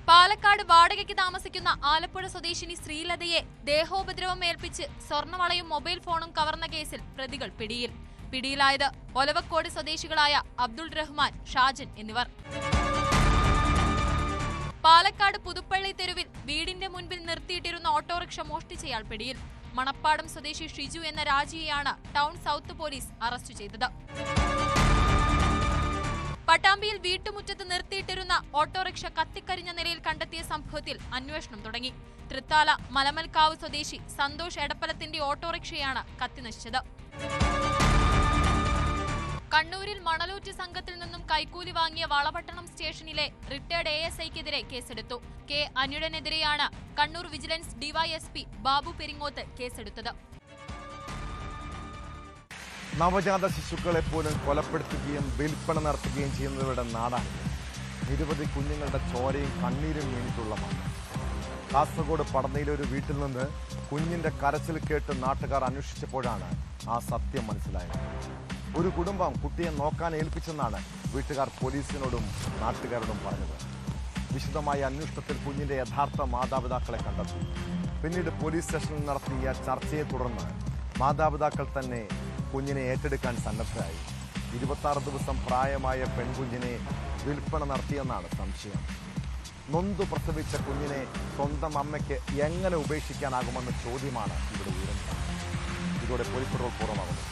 പാലക്കാട് വാടകയ്ക്ക് താമസിക്കുന്ന ആലപ്പുഴ സ്വദേശിനി ശ്രീലതയെ ദേഹോപദ്രവം ഏൽപ്പിച്ച് സ്വർണവളയും മൊബൈൽ ഫോണും കവർന്ന കേസിൽ പ്രതികൾ പിടിയിൽ. പിടിയിലായത് ഒലവക്കോട് സ്വദേശികളായ അബ്ദുൾ റഹ്മാൻ, ഷാജൻ എന്നിവർ. പാലക്കാട് പുതുപ്പള്ളി തെരുവിൽ വീടിന്റെ മുൻപിൽ നിർത്തിയിട്ടിരുന്ന ഓട്ടോറിക്ഷ മോഷ്ടിച്ചയാൾ പിടിയിൽ. മണപ്പാടം സ്വദേശി ഷിജു എന്ന രാജിയെയാണ് ടൗൺ സൗത്ത് പോലീസ് അറസ്റ്റ് ചെയ്തത്. പട്ടാമ്പിയിൽ വീട്ടുമുറ്റത്ത് നിർത്തിയിട്ടിരുന്ന ഓട്ടോറിക്ഷ കത്തിക്കരിഞ്ഞ നിലയിൽ കണ്ടെത്തിയ സംഭവത്തിൽ അന്വേഷണം തുടങ്ങി. തൃത്താല മലമൽക്കാവ് സ്വദേശി സന്തോഷ് എടപ്പലത്തിന്റെ ഓട്ടോറിക്ഷയാണ് കത്തിനശിച്ചത്. കണ്ണൂരിൽ മണലൂറ്റ് സംഘത്തിൽ നിന്നും കൈക്കൂലി വാങ്ങിയ വളപട്ടണം സ്റ്റേഷനിലെ റിട്ടയർഡ് ASIക്കെതിരെ കേസെടുത്തു. കെ അനിഴനെതിരെയാണ് കണ്ണൂർ വിജിലൻസ് DYSP ബാബു പെരിങ്ങോത്ത് കേസെടുത്തത്. നവജാത ശിശുക്കളെ പോലും കൊലപ്പെടുത്തുകയും വിൽപ്പന നടത്തുകയും ചെയ്യുന്നവരുടെ നാടാണ്. നിരവധി കുഞ്ഞുങ്ങളുടെ ചോരയും കണ്ണീരും വീണിട്ടുള്ള മണ്ണ്. കാസർഗോഡ് പടന്നയിലെ ഒരു വീട്ടിൽ നിന്ന് കുഞ്ഞിന്റെ കരച്ചിൽ കേട്ട് നാട്ടുകാർ അന്വേഷിച്ചപ്പോഴാണ് ആ സത്യം മനസ്സിലായത്. ഒരു കുടുംബം കുട്ടിയെ നോക്കാൻ ഏൽപ്പിച്ചെന്നാണ് വീട്ടുകാർ പോലീസിനോടും നാട്ടുകാരോടും പറഞ്ഞത്. വിശദമായ അന്വേഷണത്തിൽ കുഞ്ഞിന്റെ യഥാർത്ഥ മാതാപിതാക്കളെ കണ്ടെത്തി. പിന്നീട് പോലീസ് സ്റ്റേഷനിൽ നടത്തിയ ചർച്ചയെ തുടർന്ന് മാതാപിതാക്കൾ തന്നെ കുഞ്ഞിനെ ഏറ്റെടുക്കാൻ സന്നദ്ധരായി. 26 ദിവസം പ്രായമായ പെൺകുഞ്ഞിനെ വിൽപ്പന നടത്തിയെന്നാണ് സംശയം. നൊന്തു പ്രസവിച്ച കുഞ്ഞിനെ സ്വന്തം അമ്മയ്ക്ക് എങ്ങനെ ഉപേക്ഷിക്കാനാകുമെന്ന ചോദ്യമാണ് ഇവിടെ ഉയരുന്നത്. ഇതോടെ പോലീസ് പൂർവ്വമാകുന്നു.